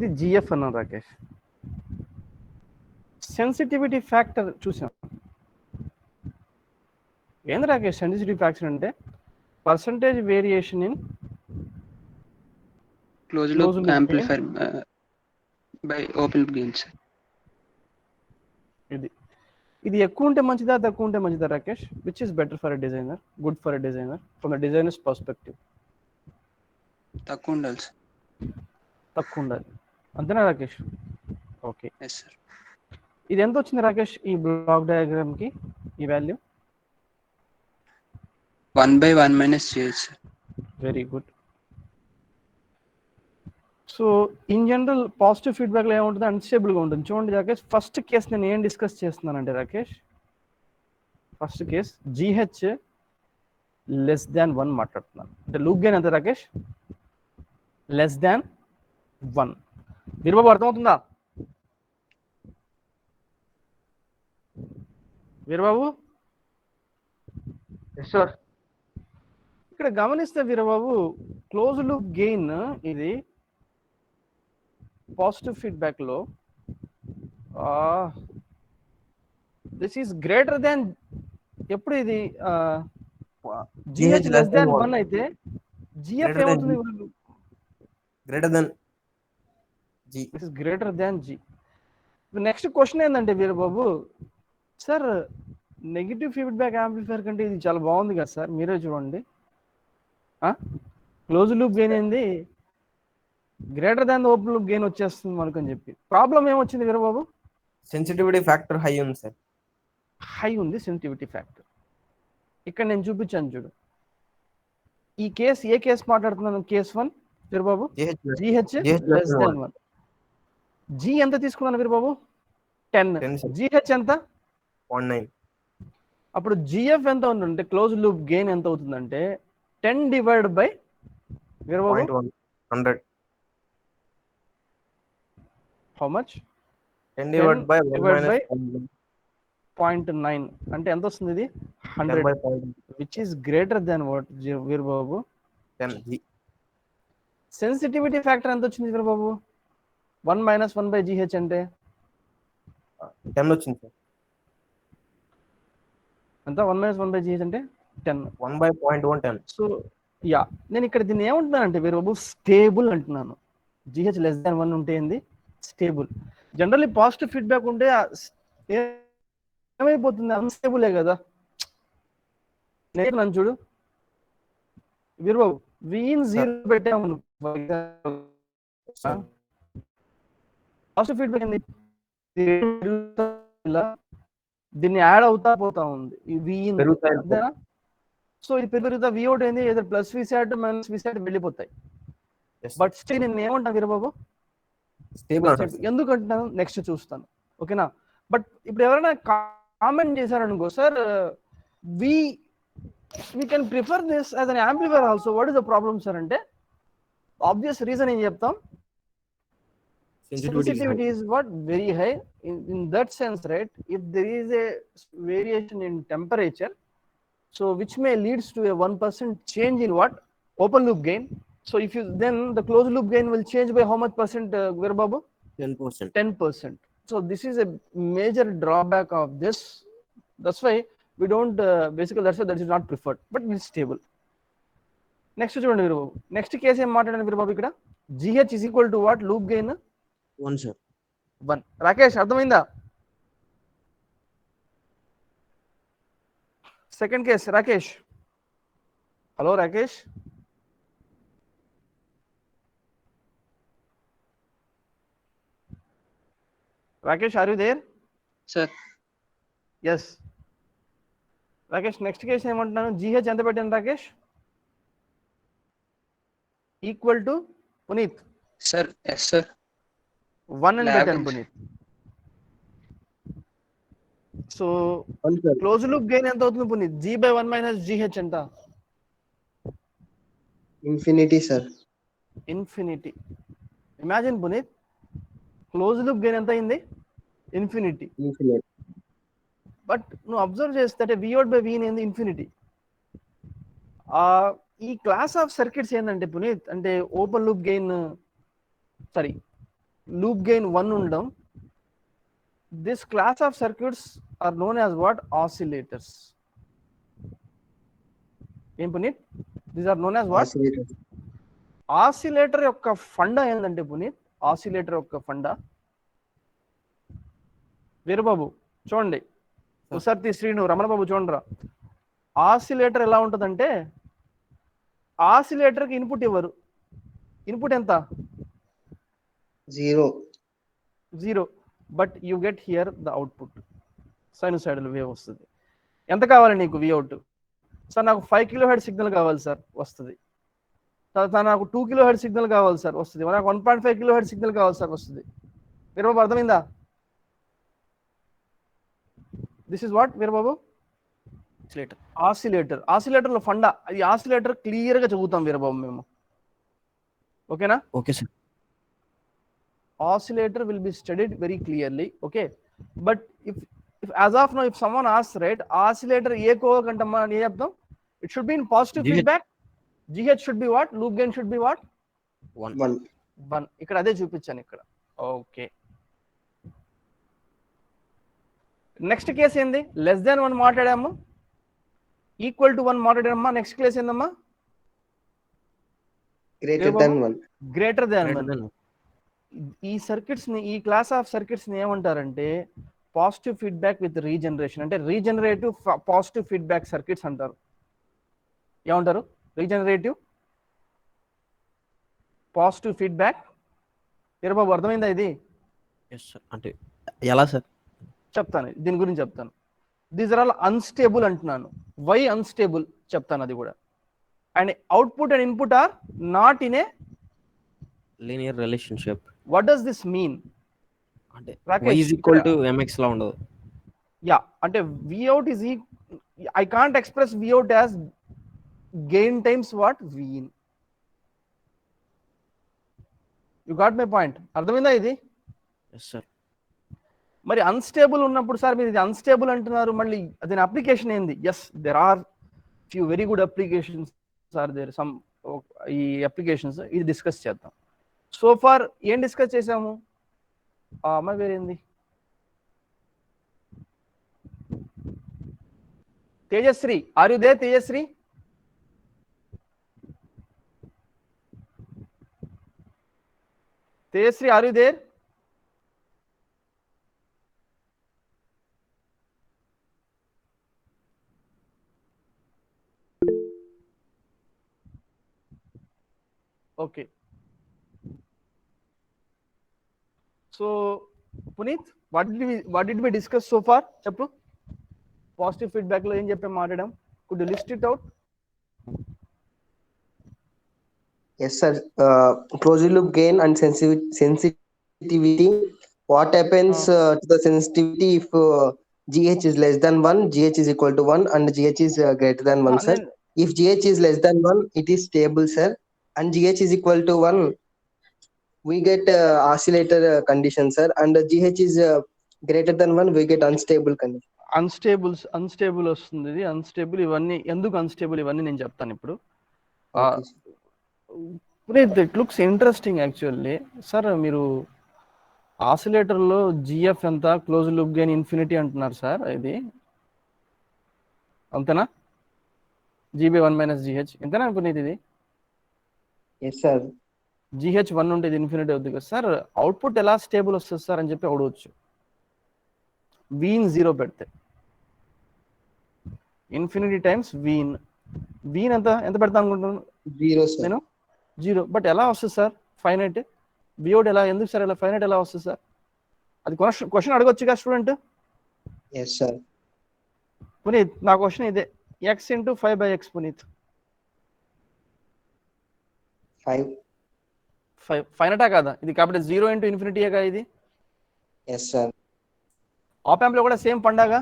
ఇది జిఎఫ్ అన్నాను Rakesh. Sensitivity factor చూసాం. ఏంది రాకేష్ సెన్సిటివిటీ ఫ్యాక్టర్ అంటే percentage variation in close loop amplifier by open loop gain. ఇది ఎక్కువ ఉంటే మంచిదా తక్కువ ఉంటే మంచిదా Rakesh? Which is better for a designer, good for a designer from the designers perspective? తక్కువ ఉండాలి. తక్కువ ఉండాలి అంతేనా రాకేష్? ఓకే. Yes sir. ఇది ఎంత వచ్చింది రాకేష్ ఈ బ్లాక్ డయాగ్రామ్ కి ఈ వాల్యూ? 1/1 చేయొచ్చు sir. Very good. So in general positive ఫీడ్బ్యాక్లో ఏముంటుంది? అన్స్టేబుల్గా ఉంటుంది. చూడండి రాకేష్, ఫస్ట్ కేస్ నేను ఏం డిస్కస్ చేస్తున్నానంటే Rakesh, first case GH less than 1 మాట్లాడుతున్నాను. అంటే లూప్ గెయిన్ ఎంత రాకేష్? Less than 1. వీరబాబు అర్థమవుతుందా? వీరబాబు సార్ ఇక్కడ గమనిస్తే వీరబాబు, క్లోజ్ లూప్ గెయిన్ ఇది పాజిటివ్ ఫీడ్బ్యాక్ లో దిస్ ఈస్ గ్రేటర్ దాన్, ఎప్పుడు ఇది జిహెచ్ లెస్ దాన్ 1 అయితే జిఎఫ్ ఏమవుతుంది? Greater than G. This is greater than G. Next question ఏంటంటే Veerababu, sir negative feedback amplifier కంటే ఇది చాలా బాగుంది కదా సార్, మీరే చూడండి. క్లోజ్ లూప్ గెయిన్ ఏంది greater than open loop gain వచ్చేస్తుంది మనకు అని చెప్పి. ప్రాబ్లం ఏమొచ్చింది వీరబాబు? సెన్సిటివిటీ ఫ్యాక్టర్ హై ఉంది సార్. హై ఉంది సెన్సిటివిటీ ఫ్యాక్టర్. ఇక్కడ నేను చూపించాను చూడు, ఈ కేసు ఏ కేసు మాట్లాడుతున్నాను? Case 1 Veerababu, GH less than 1. G ఎంత తీసుకున్నాను వీరబాబు? 10. జిహెచ్ ఎంత? 0.9. అప్పుడు జిఎఫ్ ఎంత ఉందంటే క్లోజ్ లూప్ గెయిన్ ఎంత అవుతుందంటే 10 divided by Veerababu 100. How much? 10 divided by 1 minus 0.9 అంటే ఎంత వస్తుంది? ఇది 100, which is greater than what Veerababu? 10. Sensitivity factor ఎంత వచ్చింది వీరబాబు? 1 - 1/GH అంటే 10 వచ్చింది సార్. ఎంత? 1 - 1/GH అంటే 10. 1/0.1 10. సో యా, నేను ఇక్కడ దీన్ని ఏమంటున్నానంటే వీరబాబు స్టేబుల్ అంటున్నాను. GH లెస్ దాన్ 1 ఉంటే ఏంది? స్టేబుల్. జనరల్లీ పాజిటివ్ ఫీడ్బ్యాక్ ఉంటే ఏమైపోతుంది? అన్స్టేబులే కదా. నేను నన్ను చూడు వీరబాబు, వీన్ 0 పెట్టాము, పాజిటివ్ ఫీడ్బ్యాక్ ఏంది? దీన్ని యాడ్ అవుతా పోతా ఉంది ఈ వీన్, అంతేనా? సో ఇది పెరుగుతా వి అవుట్ ఏంది? ఏదో ప్లస్ వి సాట్ మైనస్ వి సాట్ వెళ్ళిపోతాయి. బట్ స్టిల్ నేను ఏమంటాను వీరబాబు? ఎందుకంటున్నాను నెక్స్ట్ చూస్తాను, ఓకేనా? బట్ ఇప్పుడు ఎవరైనా కామెంట్ చేశారనుకో, sir we can prefer this as an amplifier also, what is the problem sir అంటే obvious reason ఏం చెప్తాం? sensitivity is what? Very high. In that sense, right, if there is a variation in temperature, so which may leads to a 1% change in what? Open loop gain. So if you then the closed loop gain will change by how much percent, Veerbabu? 10%. 10%. So this is a major drawback of this. That's why we don't basically that's why that is not preferred, but it's stable. Next చూడండి Veerababu, next case ఏం మాట్లాడండి వీరబాబు? ఇక్కడ GH is equal to what? Loop gain 1 sir. 1. Rakesh అర్థమైందా? Second case Rakesh. Hello Rakesh, Rakesh are you there? Sir yes Rakesh, next case ఏమంటున్నాను? GH ఎంత పెట్టాను Rakesh? Equal to Puneeth sir. Yes sir. 1 అని పెట్టాను Puneeth. So close loop gain ఎంత అవుతుంది పునీత్? G/1 - GH ఎంత? Infinity sir. Infinity. Imagine Puneeth, close loop gain ఎంత అయింది? ఇన్ఫినిటీ. బట్ నువ్వు అబ్జర్వ్ చేస్తే వి అవుట్ బై వీన్ ఏంది? ఇన్ఫినిటీ. ఈ క్లాస్ ఆఫ్ సర్క్యూట్స్ ఏంటంటే పునీత్, అంటే open loop gain, sorry loop gain 1 ఉండడం. This class of circuits are known as what? Oscillators. ఏం Puneet? These are known as what? Oscillator. Oscillator యొక్క ఫండా ఏంటంటే పునీత్, ఆసిలేటర్ యొక్క ఫండా వీరబాబు చూడండి, ఒకసారి శ్రీను రమణబాబు చూడండిరా. ఆసిలేటర్ ఎలా ఉంటుందంటే, ఆసిలేటర్కి ఇన్పుట్ ఇవ్వరు. ఇన్పుట్ ఎంత? 0. But you get here the output, sinusoidal wave వస్తుంది. ఎంత కావాలి నీకు విఅవుట్? సార్ నాకు 5 kHz సిగ్నల్ కావాలి సార్, వస్తుంది. తర్వాత నాకు 2 kHz సిగ్నల్ కావాలి సార్, వస్తుంది. నాకు 1.5 kHz సిగ్నల్ కావాలి సార్, వస్తుంది. వీరబాబు అర్థమైందా? This is what Veerababu? Oscillator. ఆసిలేటర్లో ఫండా అది. ఆసిలేటర్ క్లియర్గా చదువుతాం వీరబాబు మేము, ఓకేనా? Okay sir. Oscillator will be studied very clearly, okay? But if as of now, if someone asks, right, oscillator ఏ కోవకు అంటమ్మా అని చెప్తాం? It should be in positive feedback. GH should be what? Loop gain should be what? 1. ఇక్కడ అదే చూపించాను ఇక్కడ. Okay, next case ఏంది? Less than 1 మాట్లాడాము, equal to 1 మాట్లాడామమ్మా. Next case ఏందమ్మా? Greater than 1. Greater than 1. ఈ సర్క్యూట్స్ ని, ఈ క్లాస్ ఆఫ్ సర్క్యూట్స్ ని ఏమంటారంటే పాజిటివ్ ఫీడ్బ్యాక్ విత్ రీజనరేషన్, అంటే రీజనరేటివ్ పాజిటివ్ ఫీడ్బ్యాక్ సర్క్యూట్స్ అంటారు. ఏమంటారు? Regenerative positive feedback. వీరబాబు అర్థమైందా ఇది? అంటే ఎలా సార్? చెప్తాను, దీని గురించి చెప్తాను. దీస్ ఆర్ ఆల్ అన్స్టేబుల్ అంటున్నాను. వై అన్స్టేబుల్ చెప్తాను అది కూడా. And output and input are not in a linear relationship. What does this mean? అంటే y is equal to mx లా ఉండదు. యా, అంటే Vout is I can't express Vout as gain times what? Vin. You got my point? అర్థమైందా ఇది? yes sir. మరి unstable ఉన్నప్పుడు sir మీరు ఇది unstable అంటున్నారు, మళ్ళీ దీని అప్లికేషన్ ఏంది? Yes, there are few very good applications are there. Some ఈ అప్లికేషన్స్ ఇది డిస్కస్ చేద్దాం. సో ఫార్ ఏం డిస్కస్ చేసాము? అమ్మాయి వేరేంది? Tejasri, are you there? Tejasri, Tejasri, are you there? Okay, so Puneeth, what did we discuss so far? చెప్పు, పాజిటివ్ ఫీడ్బ్యాక్ లో ఏం చెప్పాం, మాట్లాడాం. Could you list it out? Yes, sir. Closed loop gain and sensitivity. What happens to the sensitivity if GH is less than 1, GH is equal to 1, and GH is greater than 1, sir? If GH is less than 1, it is stable, sir. And GH is equal to 1, we get oscillator condition, sir. And GH is greater than 1, we get unstable condition. Unstable వస్తుంది. ఇది unstable. ఇవన్నీ ఎందుకు unstable, ఇవన్నీ నేను చెప్తాను ఇప్పుడు. It looks interesting actually. Sir మీరు ఆసిలేటర్లో GF ఎంత, క్లోజ్ లూప్ గెయిన్ ఇన్ఫినిటీ అంటున్నారు సార్, ఇది అంతేనా? GB1 - GH ఎంతనా అనుకునేది ఇది? Yes, sir. GH 1 ఉంటే ఇది ఇన్ఫినిటీ అవుతుంది కదా సార్. అవుట్పుట్ ఎలా స్టేబుల్ వస్తుంది సార్ అని చెప్పి అడగవచ్చు. వీన్ 0 పెడితే ఇన్ఫినిటీ టైమ్స్ వీన్. వీన్ ఎంత పెడతా అనుకుంటున్నాను? 0, sir. నేను 0. బట్ ఎలా వస్తుంది సార్ ఫైనైట్? Vout ఎలా, ఎందుకు సార్ ఎలా ఫైనైట్ ఎలా వస్తుంది సార్? అది క్వశ్చన్ అడగొచ్చు కదా స్టూడెంట్. Yes, sir. పునీత్, నా క్వశ్చన్ ఇదే. x × 5/x Puneeth. 5. ఫైనటా కాదా ఇది? కాబట్టి 0 × ఇన్ఫినిటీ కదా ఇది. Yes, sir. ఆప్ యాంప్ లో కూడా same పండాగా.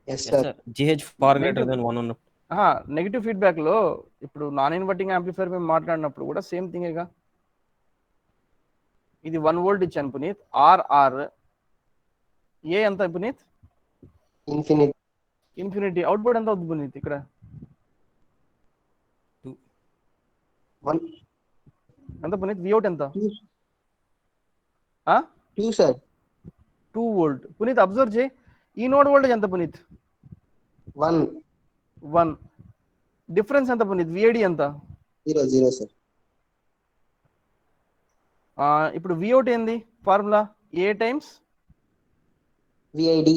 Yes, sir. GH far greater than 1 ఉన్నప్పుడు. నెగిటివ్ ఫీడ్బ్యాక్ లో ఇప్పుడు నాన్ ఇన్వర్టింగ్ యాంప్లిఫైర్ మేము మాట్లాడినప్పుడు కూడా సేమ్ థింగేగా. ఇది 1 వోల్ట్ ఇచ్చాను పునీత్. ఆర్ ఏ ఎంత పునీత్? ఇన్ఫినిటీ. అవుట్పుట్ ఎంత అవుతుంది పునీత్ ఇక్కడ? 1. ఎంత పునీత్ విఅవుట్ ఎంత 2 సార్ 2 వోల్ట్. పునీత్ అబ్జర్వ్ చేయి, ఈ నోడ్ వోల్టేజ్ ఎంత పునీత్? 1 1. డిఫరెన్స్ ఎంత పునీత్? విఐడి ఎంత? 0 సార్. ఇప్పుడు విఅవుట్ ఏంది ఫార్ములా? ఏ టైమ్స్ విఐడి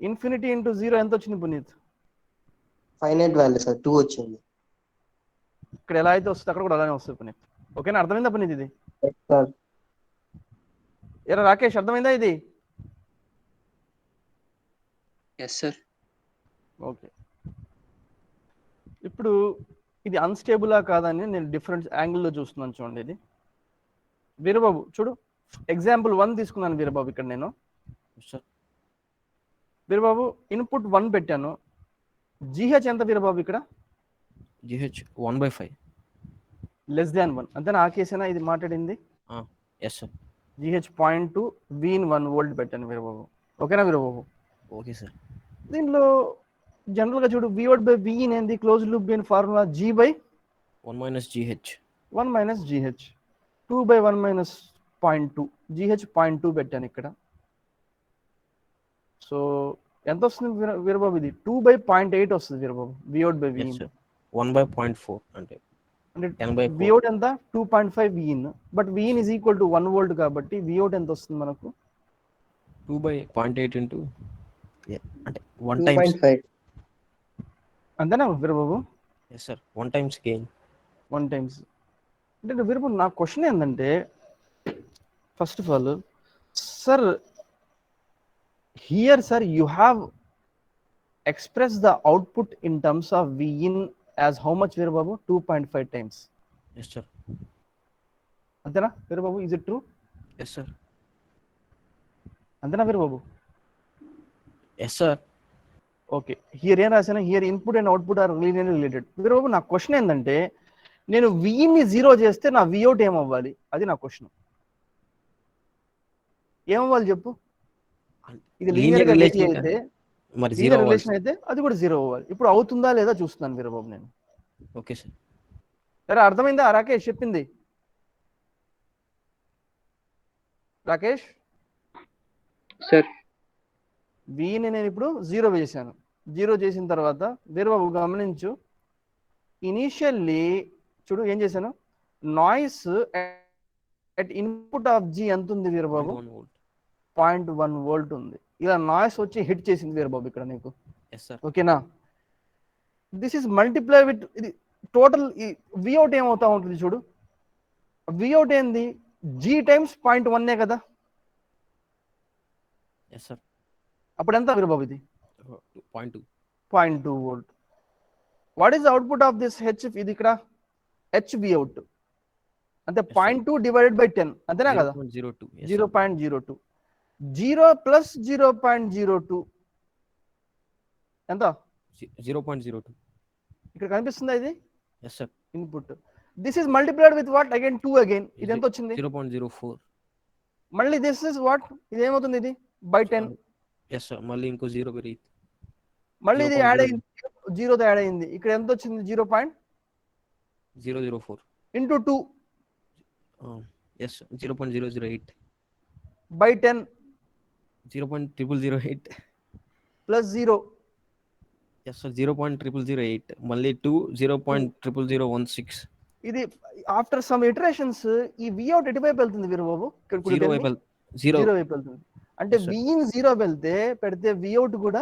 ఇన్ఫినిటీ ఇంటూ 0 ఎంత వచ్చింది పునీత్? ఫైనైట్ వాల్యూ సార్ 2 వచ్చింది. ఇక్కడ ఎలా అయితే వస్తుంది అక్కడ కూడా అలానే వస్తుంది పునీత్. ఓకేనా? అర్థమైందా పునీత్ ఇది? సార్ ఎరా రాకేష్ అర్థమైందా ఇది? Yes sir. ఓకే. ఇప్పుడు ఇది అన్స్టేబులా కాదని నేను డిఫరెంట్ యాంగిల్లో చూస్తున్నాను. చూడండి ఇది వీరబాబు చూడు, ఎగ్జాంపుల్ 1 తీసుకున్నాను వీరబాబు. ఇక్కడ నేను వీరబాబు ఇన్పుట్ 1 పెట్టాను. జిహెచ్ ఎంత వీరబాబు? ఇక్కడ GH 1/5 లెస్ దాన్ 1 అంతేనా? ఆ కేసేనా ఇది మాట్లాడింది? Yes sir. GH 0.2 V in 1 volt పెట్టాను వీరబాబు. ఓకేనా వీరబాబు? Okay sir. దీంట్లో జనరల్గా చూడు, విఅవుట్ బై విఇన్ ఏంది? Close loop gain formula G by 1 - GH 1 - GH 2 by 1 - 0.2 GH 0.2 పెట్టాను ఇక్కడ. సో ఎంత వస్తుంది వీరబాబు? ఇది 2 బై 0.8 వస్తుంది వీరబాబు విఅవుట్ బై విఇన్. 1/0.4 అంటే అంటే 10/4. విఅవుట్ ఎంత? 2.5 Vin. But Vin is equal to 1 volt కాబట్టి విఅవుట్ ఎంత వస్తుంది మనకు? 2/0.8 ఇంటూ అంటే 1 టైమ్స్. 2.5 అంతేనా Veerababu? Yes sir. 1 times gain. 1 times అంటే వీరబాబు నా క్వశ్చన్ ఏంటంటే, first of all sir here sir you have expressed the output in terms of v in as how much veerbabu? 2.5 times. Yes sir. అంతేనా veerbabu? Is it true? Yes sir. అంతేనా veerbabu? Yes sir. Okay. Here ఏం రాశాను? Here input and output are linearly related. veerbabu నా question ఏంటంటే, నేను v in ని 0 చేస్తే నా v out ఏమవ్వాలి? అది నా క్వశ్చన్. ఏమవ్వాలి చెప్పు? ఇది లీనియర్ రిలేషన్ అయితే, మరి లీనియర్ 0 రిలేషన్ అయితే అది కూడా 0 అవ్వాలి. ఇప్పుడు అవుతుందా లేదా చూస్తున్నాను వీరబాబు నేను. Okay sir. సరే అర్థమైందా రాకేష్ చెప్పింది? రాకేష్ సార్. విని నేను ఇప్పుడు 0 చేశాను. 0 చేసిన తర్వాత వీరబాబు గమనించు, ఇనీషియల్లీ చూడు ఏం చేశాను, noise at input of G ఎంత ఉంది వీరబాబు? 1 వోల్ట్. 0.1 వోల్ట్ ఉంది. ఇలా నాయిస్ వచ్చి హిట్ చేసింది వీరబాబు ఇక్కడ నీకు. Yes sir. ఓకేనా? దిస్ ఇస్ మల్టిప్లై విత్ ఇది టోటల్ విఅవుట్ ఏమవుతా ఉంటుంది చూడు. విఅవుట్ ఏంది? జీ టైమ్స్ 0.1 కదా. Yes sir. అప్పుడు ఎంత వీరబాబు? ఇది 0.2. 0.2 volt. What is output of this H? ఇది ఇక్కడ హెచ్ విఅవుట్ అంటే 0.2 డివైడెడ్ బై 10 అంతేనా కదా? 0.02. 0.02. 0 ప్లస్ 0.02 ఎంత? 0.02. ఇక్కడ కనిపిస్తుందా ఇది? Yes sir. Input. This is multiplied with what? Again 2 again. ఇది ఎంత వచ్చింది? 0.04. మళ్ళీ దిస్ ఇస్ వాట్? ఇది ఏమవుతుంది? ఇది బై 10. Yes sir. మళ్ళీ ఇంకో 0 పెరిగి మళ్ళీ ఇది యాడ్ అయింది, 0తో యాడ్ అయింది. ఇక్కడ ఎంత వచ్చింది? 0.004 into 2 is 0.008 by 10 0.0008 plus 0. Yes sir. 0.0008 మళ్ళీ 2 0.00016. ఇది ఆఫ్టర్ సమ్ ఇటరేషన్స్ ఈ విఅవుట్ ఎటువైపు వెళ్తుంది వీరబాబు? ఇక్కడ 0 వైపు 0 వైపు వెళ్తుంది. అంటే Yes, sir. విఇన్ 0 పెడితే విఅవుట్ కూడా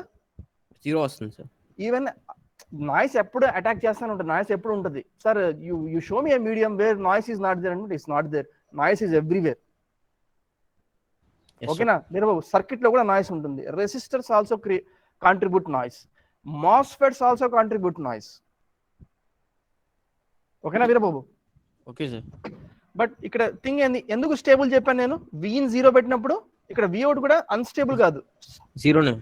0 వస్తుంది సార్. ఈవెన్ నాయిస్ ఎప్పుడు అటాక్ చేస్తానే ఉంటుంది. నాయిస్ ఎప్పుడు ఉంటుంది sir. You show me a medium where noise is not there అంటే it's not there. Noise is everywhere. ఓకేనా వీరబాబు? సర్క్యూట్ లో కూడా నాయిస్ ఉంటుంది. Resistors also contribute noise. MOSFETs also contribute noise. ఓకేనా వీరబాబు? Okay sir. బట్ ఇక్కడ thing ఏంది, ఎందుకు stable చెప్పాను నేను? విఇన్ 0 పెట్టినప్పుడు ఇక్కడ విఅవుట్ కూడా అన్స్టేబుల్ కాదు, 0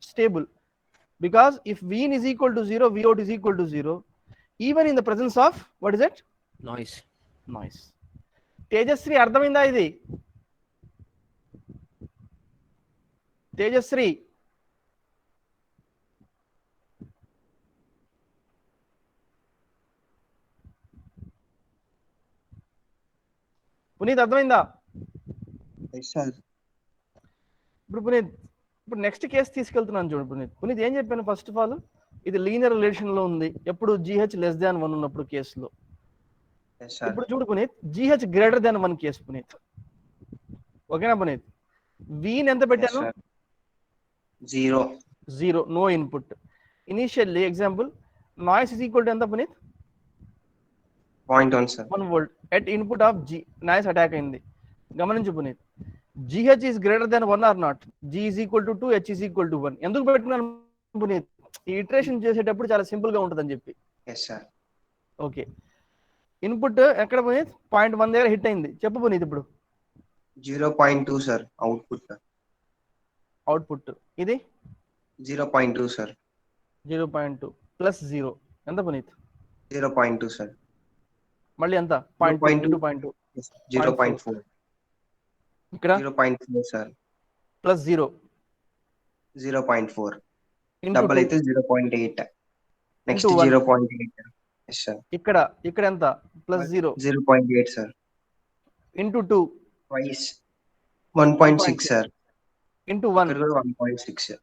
stable. Because if V in is equal to 0, V out is equal to 0 even in the presence of what is it? Noise. Noise. Tejasri అర్థమైందా ఇది? తేజశ్రీ పునీత్ అర్థమైందా? Yes, sir. ఇప్పుడు పునీత్, ఇప్పుడు నెక్స్ట్ కేసు తీసుకెళ్తున్నాను చూడు పునీత్. పునీత్ ఏం చెప్పాను ఫస్ట్ ఆఫ్ ఆల్, ఇది లీనియర్ రిలేషన్ లో ఉంది ఎప్పుడు GH 1 ఉన్నప్పుడు కేసులో. Yes, sir. ఇప్పుడు చూడు పునీత్, GH 1 కేసు పునీత్. ఓకేనా పునీత్? వీని ఎంత Yes, పెట్టాను? sir. 0. 0, no input. Initially example noise is equal to ఎంత Puneeth? 0.1, sir. 1 volt at input of G. Noise attack అయింది. గమనించు Puneeth, GH is greater than 1 or not? G is equal to 2, H is equal to 1. ఎందుకు పెట్టుకున్నాను పునీత్? ఈ iteration చేసేటప్పుడు చాలా simple గా ఉంటుందని చెప్పి. Yes, sir. ఓకే, ఇన్పుట్ ఎక్కడ పునీత్? 0.1 దగ్గర హిట్ అయింది. చెప్పు పునీత్ ఇప్పుడు 0.2, sir. Output, sir. అవుట్పుట్ ఇది 0.2, sir. 0.2 ప్లస్ 0 ఎంత పునీత్? 0.2, sir. మళ్ళీ ఎంత? 0.2 0.2 Yes, 0.4. ఇక్కడ 0.4, sir. ప్లస్ 0 0.4. ఇంటూ Double 2 అయితే 0.8. Next Into 1. 0.8. Yes, sir. ఇక్కడ ఎంత? Plus 0 0.8, sir. Into 2 Twice 1.6, sir. Into ఇక్కడ 1 కూడా 1.6, sir.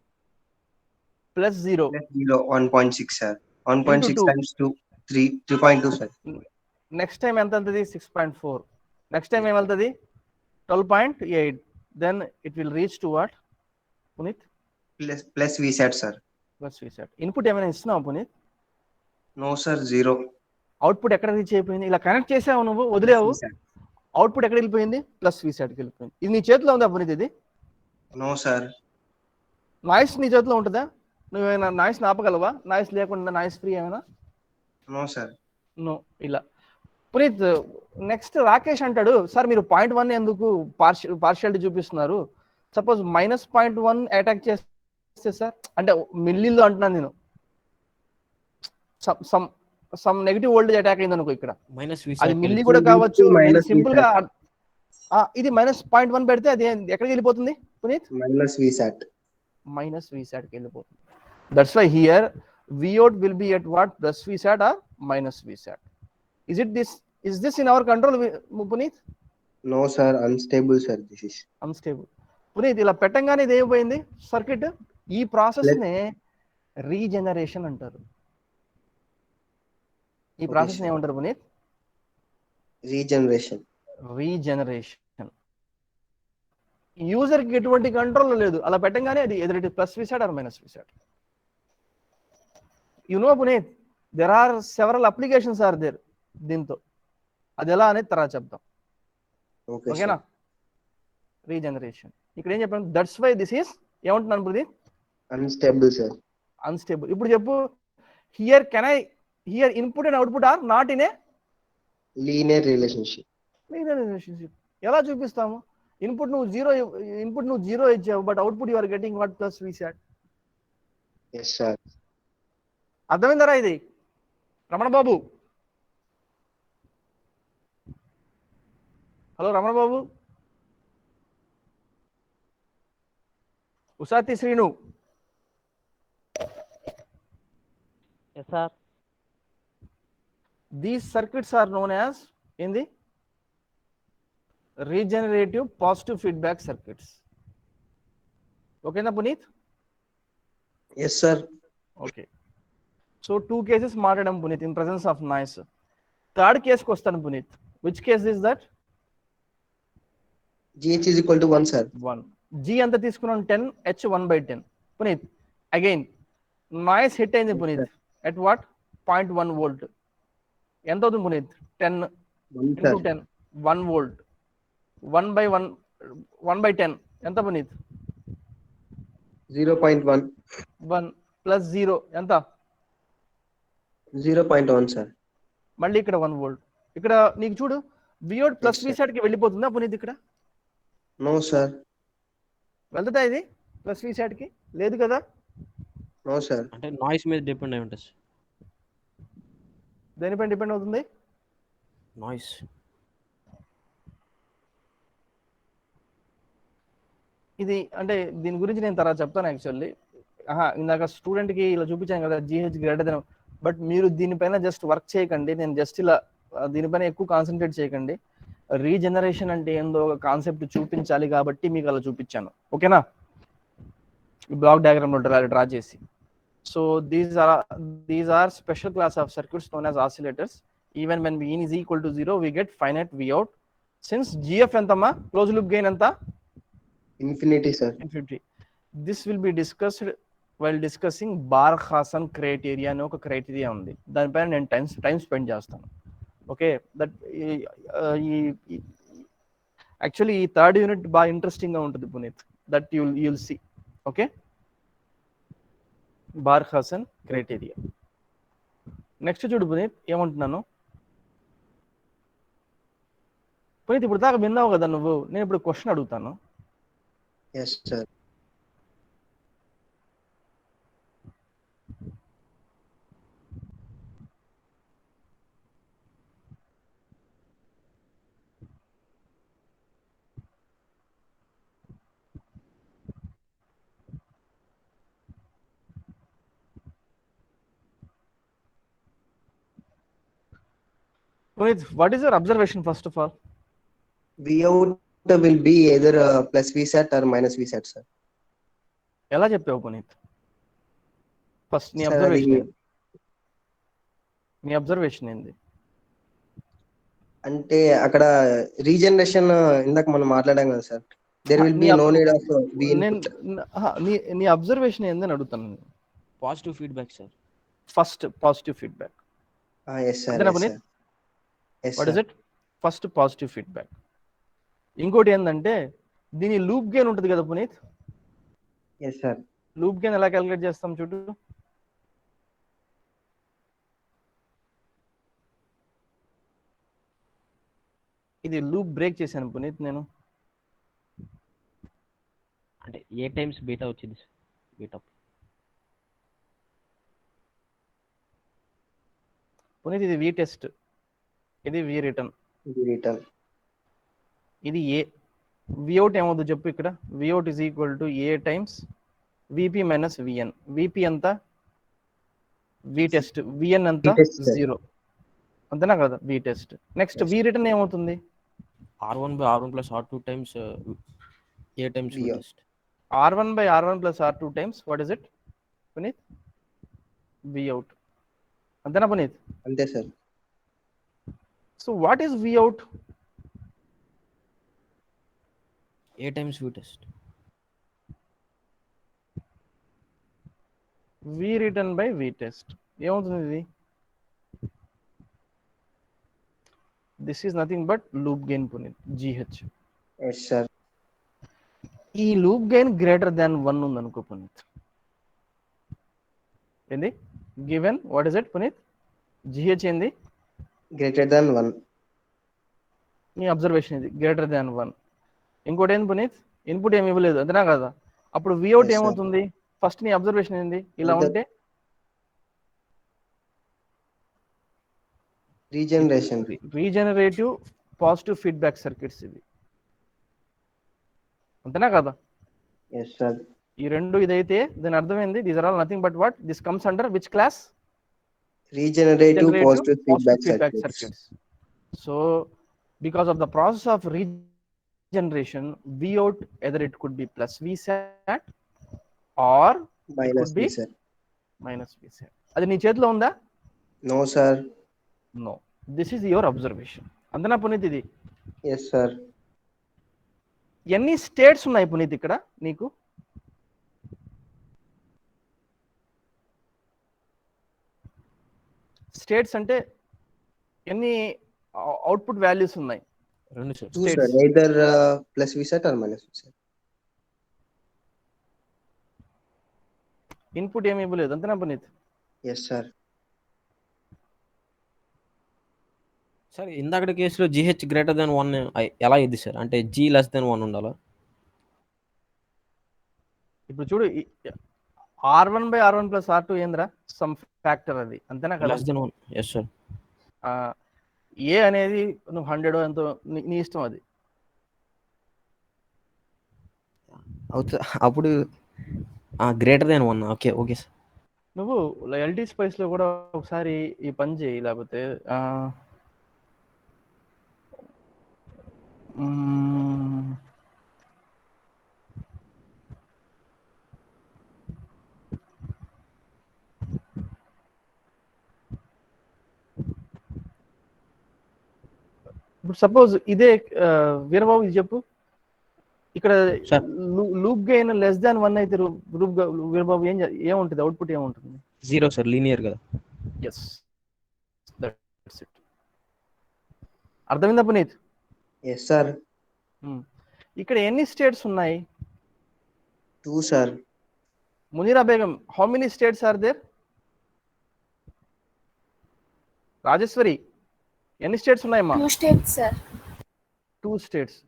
Plus 0 Plus 0, 1.6, sir. 1.6 2. times 2, 3.2, sir. Next time ఎంత వెళ్తుంది? 6.4. నెక్స్ట్ టైం ఏమవుతుంది? 12.8. Then it will reach to what Puneeth? Plus VSAT, sir. Plus V sat. Input ఏమైనా ఇస్తున్నావు Puneeth? No, sir. 0. Output ఎక్కడ reach అయిపోయింది? ఇలా కనెక్ట్ చేసావు నువ్వు, వదిలేవు, VSAT. అవుట్పుట్ ఎక్కడ వెళ్ళిపోయింది? ప్లస్ విసాట్కి వెళ్ళిపోయింది. ఇది నీ చేతిలో ఉందా పునీత్? ఇది No, sir. నాయిస్ నీ చేతిలో ఉంటుందా? నువ్వేమైనా నాయిస్ ఆపగలవా? నాయిస్ లేకుండా నాయిస్ ఫ్రీ ఏమైనా? No, sir. నో. ఇలా పునీత్ నెక్స్ట్ రాకేష్ అంటాడు, సార్ మీరు 0.1 ఎందుకు పార్షియాలిటీ చూపిస్తున్నారు? సపోజ్ -0.1 అటాక్ చేస్తే సార్, అంటే మిల్లీలో అంటున్నాను నేను, సమ్ నెగిటివ్ వోల్టేజ్ అటాక్ అయింది అనుకో ఇక్కడ, మైనస్ అది మిల్లీ కూడా కావచ్చు. నేను సింపుల్ గా ఇది -0.1 పెడితే అది ఎక్కడికి వెళ్ళిపోతుంది పునీత్? Minus VSAT. మైనస్ విసాట్కి వెళ్ళిపోతుంది. That's why here Vout will be at what? Plus VSAT or minus VSAT? Is this in our control, Puneet? No, sir. Unstable, sir. This is Unstable. Puneet, ఇలా పెట్టంగానే ఇది ఏమైపోయింది సర్క్యూట్? ఈ process నే regeneration అంటారు. ఈ ప్రాసెస్ ని ఏమంటారు పునీత్? regeneration. రీజనరేషన్. యూజర్ కి ఎటువంటి కంట్రోల్ లేదు, అలా పెట్టంగానే అది ఎదురు it plus V sat or minus V sat. You know Puneet, there are several applications are there దీంతో. అది ఎలా అనేది తర్వాత చెప్తాం. Okay, ఓకేనా? రీజనరేషన్ ఇక్కడ ఏం చెప్పాను? దట్స్ వై దిస్ ఈస్ ఏమంటున్నాను పునీత్? Unstable, sir. అన్స్టేబుల్. ఇప్పుడు చెప్పు, here input and output are not in a Linear relationship. Linear relationship. ఎలా చూపిస్తాము? ఇన్పుట్ నువ్వు జీరో ఇచ్చావు, but output you are getting what? Plus V sat. Yes, sir. అర్థమైందరా ఇది Ramana Babu? Hello Ramana Babu, ఉసాతి Srinu. Yes, sir. These circuits are known as in the regenerative positive feedback circuits. Okay na Puneet? Yes, sir. Okay. So 2 cases maatadam Puneet in presence of noise. Third case ko vastanu Puneet. Which case is that? GH is equal to 1, sir. 1. G anta తీసుకున్నాం 10, H 1/10. Puneet, again noise hit అయింది Puneet at what? 0.1 volt. ఎంత అవుతుంది Puneeth? 10 into 10, 1 volt. 1/10 ఎంత Puneeth? 0.1. 1 plus 0 ఎంత? 0.1, sir. మళ్ళీ ఇక్కడ 1 volt. ఇక్కడ నీకు చూడు Vout ప్లస్ విసాట్ కి వెళ్ళిపోతుందా పునీత్? ఇక్కడ No, sir. వెళ్తుందా ఇది ప్లస్ విసాట్ కి? లేదు కదా. No, sir. అంటే నాయిస్ మీద డిపెండ్ అయి ఉంటుంది. దేనిపై డిపెండ్ అవుతుంది? నాయిస్. ఇది అంటే దీని గురించి నేను తర్వాత చెప్తాను యాక్చువల్లీ. ఇందాక స్టూడెంట్ కి ఇలా చూపించాను కదా GH, బట్ మీరు దీనిపైన జస్ట్ వర్క్ చేయకండి. నేను జస్ట్ ఇలా దీనిపైన ఎక్కువ కాన్సన్ట్రేట్ చేయకండి. రీజనరేషన్ అంటే ఏందో ఒక కాన్సెప్ట్ చూపించాలి కాబట్టి మీకు అలా చూపించాను. ఓకేనా? బ్లాక్ డయాగ్రామ్ లో డ్రా చేసి. So these are special class of circuits known as oscillators. Even when Vin is equal to 0 we get finite Vout. Since GF ఎంతమ్మా, క్లోజ్ లూప్ గెయిన్ ఎంత? Infinity sir. Infinity. This will be discussed while discussing Barkhausen criteria అనే ఒక criteria ఉంది. దానిపైన నేను time spend చేస్తాను. Okay, that actually ఈ third unit బాగా ఇంట్రెస్టింగ్ గా ఉంటుంది Puneet. That you'll see. Okay, Barkhausen criteria. Next చూడు పునీత్, ఏమంటున్నాను పునీత్, ఇప్పుడు దాకా విన్నావు కదా నువ్వు. నేను ఇప్పుడు క్వశ్చన్ అడుగుతాను. Yes sir. Puneet, what is your observation first of all? Vout will be either plus VSAT or minus VSAT, sir. ఎలా చెప్పావు పునీత్? ఫస్ట్ నీ Sir, అబ్జర్వేషన్ అది- ఏంది? నీ అబ్జర్వేషన్ ఏంది? అంటే అక్కడ రీజనరేషన్ ఇందాక మనం మాట్లాడాం కదా సార్. దేర్ విల్ బి నీ నో నీడ్ ఆఫ్ వి నేను నీ అబ్జర్వేషన్ ఏందని అడుగుతాను. Positive feedback sir. First positive feedback. Yes sir. అంతేనా Puneet? What is it? First positive feedback. ఇంకోటి ఏంటంటే దీని లూప్ గెయిన్ ఉంటుంది కదా Puneet. Yes sir. Loop gain ఎలా క్యాలిక్యులేట్ చేస్తాం చూడు. ఇది లూప్ బ్రేక్ చేశాను పునీత్ నేను. అంటే ఏ టైమ్స్ బీటా వచ్చింది సార్? బీటా పునీత్ ఇది వి టెస్ట్, ఇది వి రిటర్న్, రిటర్న్. ఇది ఏ. విఅవుట్ ఏమవుతుంది చెప్పు ఇక్కడ. V out is equal to A times V P minus V N. V P ఎంత? V test. విఎన్ ఎంత? Vtest, sir. 0. అంతేనా కదా? V test. Next V return ఏమవుతుంది? R1 by R1 plus R2 times A times V Vout. test. R1 by R1 plus R2 times what is it Puneeth? విఅవుట్. అంతేనా పునీత్? అంతే sir. So what is V out? A times V test. V return by V test. ఏమవుతుంది ఇది? This is nothing but loop gain Puneet, GH. Yes sir. ఈ loop gain greater than 1 ఉంది అనుకో పునీత్. ఏంది given? What is it Puneet? GH ఏంది? Greater than 1. నీ observation ఇది greater than 1. ఇంకోటి ఏంది పునీత్? ఇన్పుట్ ఏమి ఇవ్వలేదు అంతేనా కదా? అప్పుడు విఅవుట్ Yes, sir. ఏమవుతుంది? ఫస్ట్ నీ అబ్జర్వేషన్ ఏంది? ఇలా With the- ఉంటే regeneration. Regenerative positive feedback circuits ఇవి, అంతేనా కదా? Yes sir. ఈ రెండు ఇదైతే దాని అర్థమైంది. These are all nothing but what? This comes under which class? Regenerative positive feedback feedback circuits. circuits. So because of the process of regeneration, Vout either it could be plus VSAT or minus be- sir. minus VSAT. అది నీ చేతిలో ఉందా? No sir. No. This is your observation. అంతేనా పునీత్? ఇది yes sir. ఎన్ని states ఉన్నాయి పునీత్ ఇక్కడ నీకు? స్టేట్స్ అంటే ఎన్ని అవుట్పుట్ వాల్యూస్ ఉన్నాయి? 2 sir. 2 States. Sir. either plus VSAT or minus VSAT. Input ఏమి ఇవ్వలేదు అంతేనా పునీత్? Yes sir. సార్ ఇందాకటి కేసులో GH గ్రేటర్ దాన్ 1 ఎలా అయింది సార్? అంటే G లెస్ దాన్ 1 ఉండాలా? ఇప్పుడు చూడు, R1 by R1 plus R2 ఏంద్రా? సమ్ ఫ్యాక్టర్ అది, అంతేనా కదా? Less than 1. Yes sir. A అనేది నువ్వు 100 ఎంతో నీ ఇష్టం అది. అవుతా అప్పుడు greater than 1. Okay okay sir. నువ్వు LT స్పైస్ లో కూడా ఒకసారి ఈ పని చేయి, లేకపోతే మ్మ్. ఇప్పుడు సపోజ్ ఇదే వీరబాబు ఇది చెప్పు. ఇక్కడ sir loop gain less than 1 అయితే వీరబాబు ఏముంటుంది, అవుట్పుట్ ఏముంటుంది? 0 సార్, లీనియర్ కదా. Yes, that's it. అర్థమైందా పునీత్? Yes sir. ఇక్కడ ఎన్ని స్టేట్స్ ఉన్నాయి? 2 sir. Munira Begum, how many states are there? Rajeshwari, ఎన్ని స్టేట్స్ ఉన్నాయమ్మా? 2 states, sir. 2 స్టేట్స్.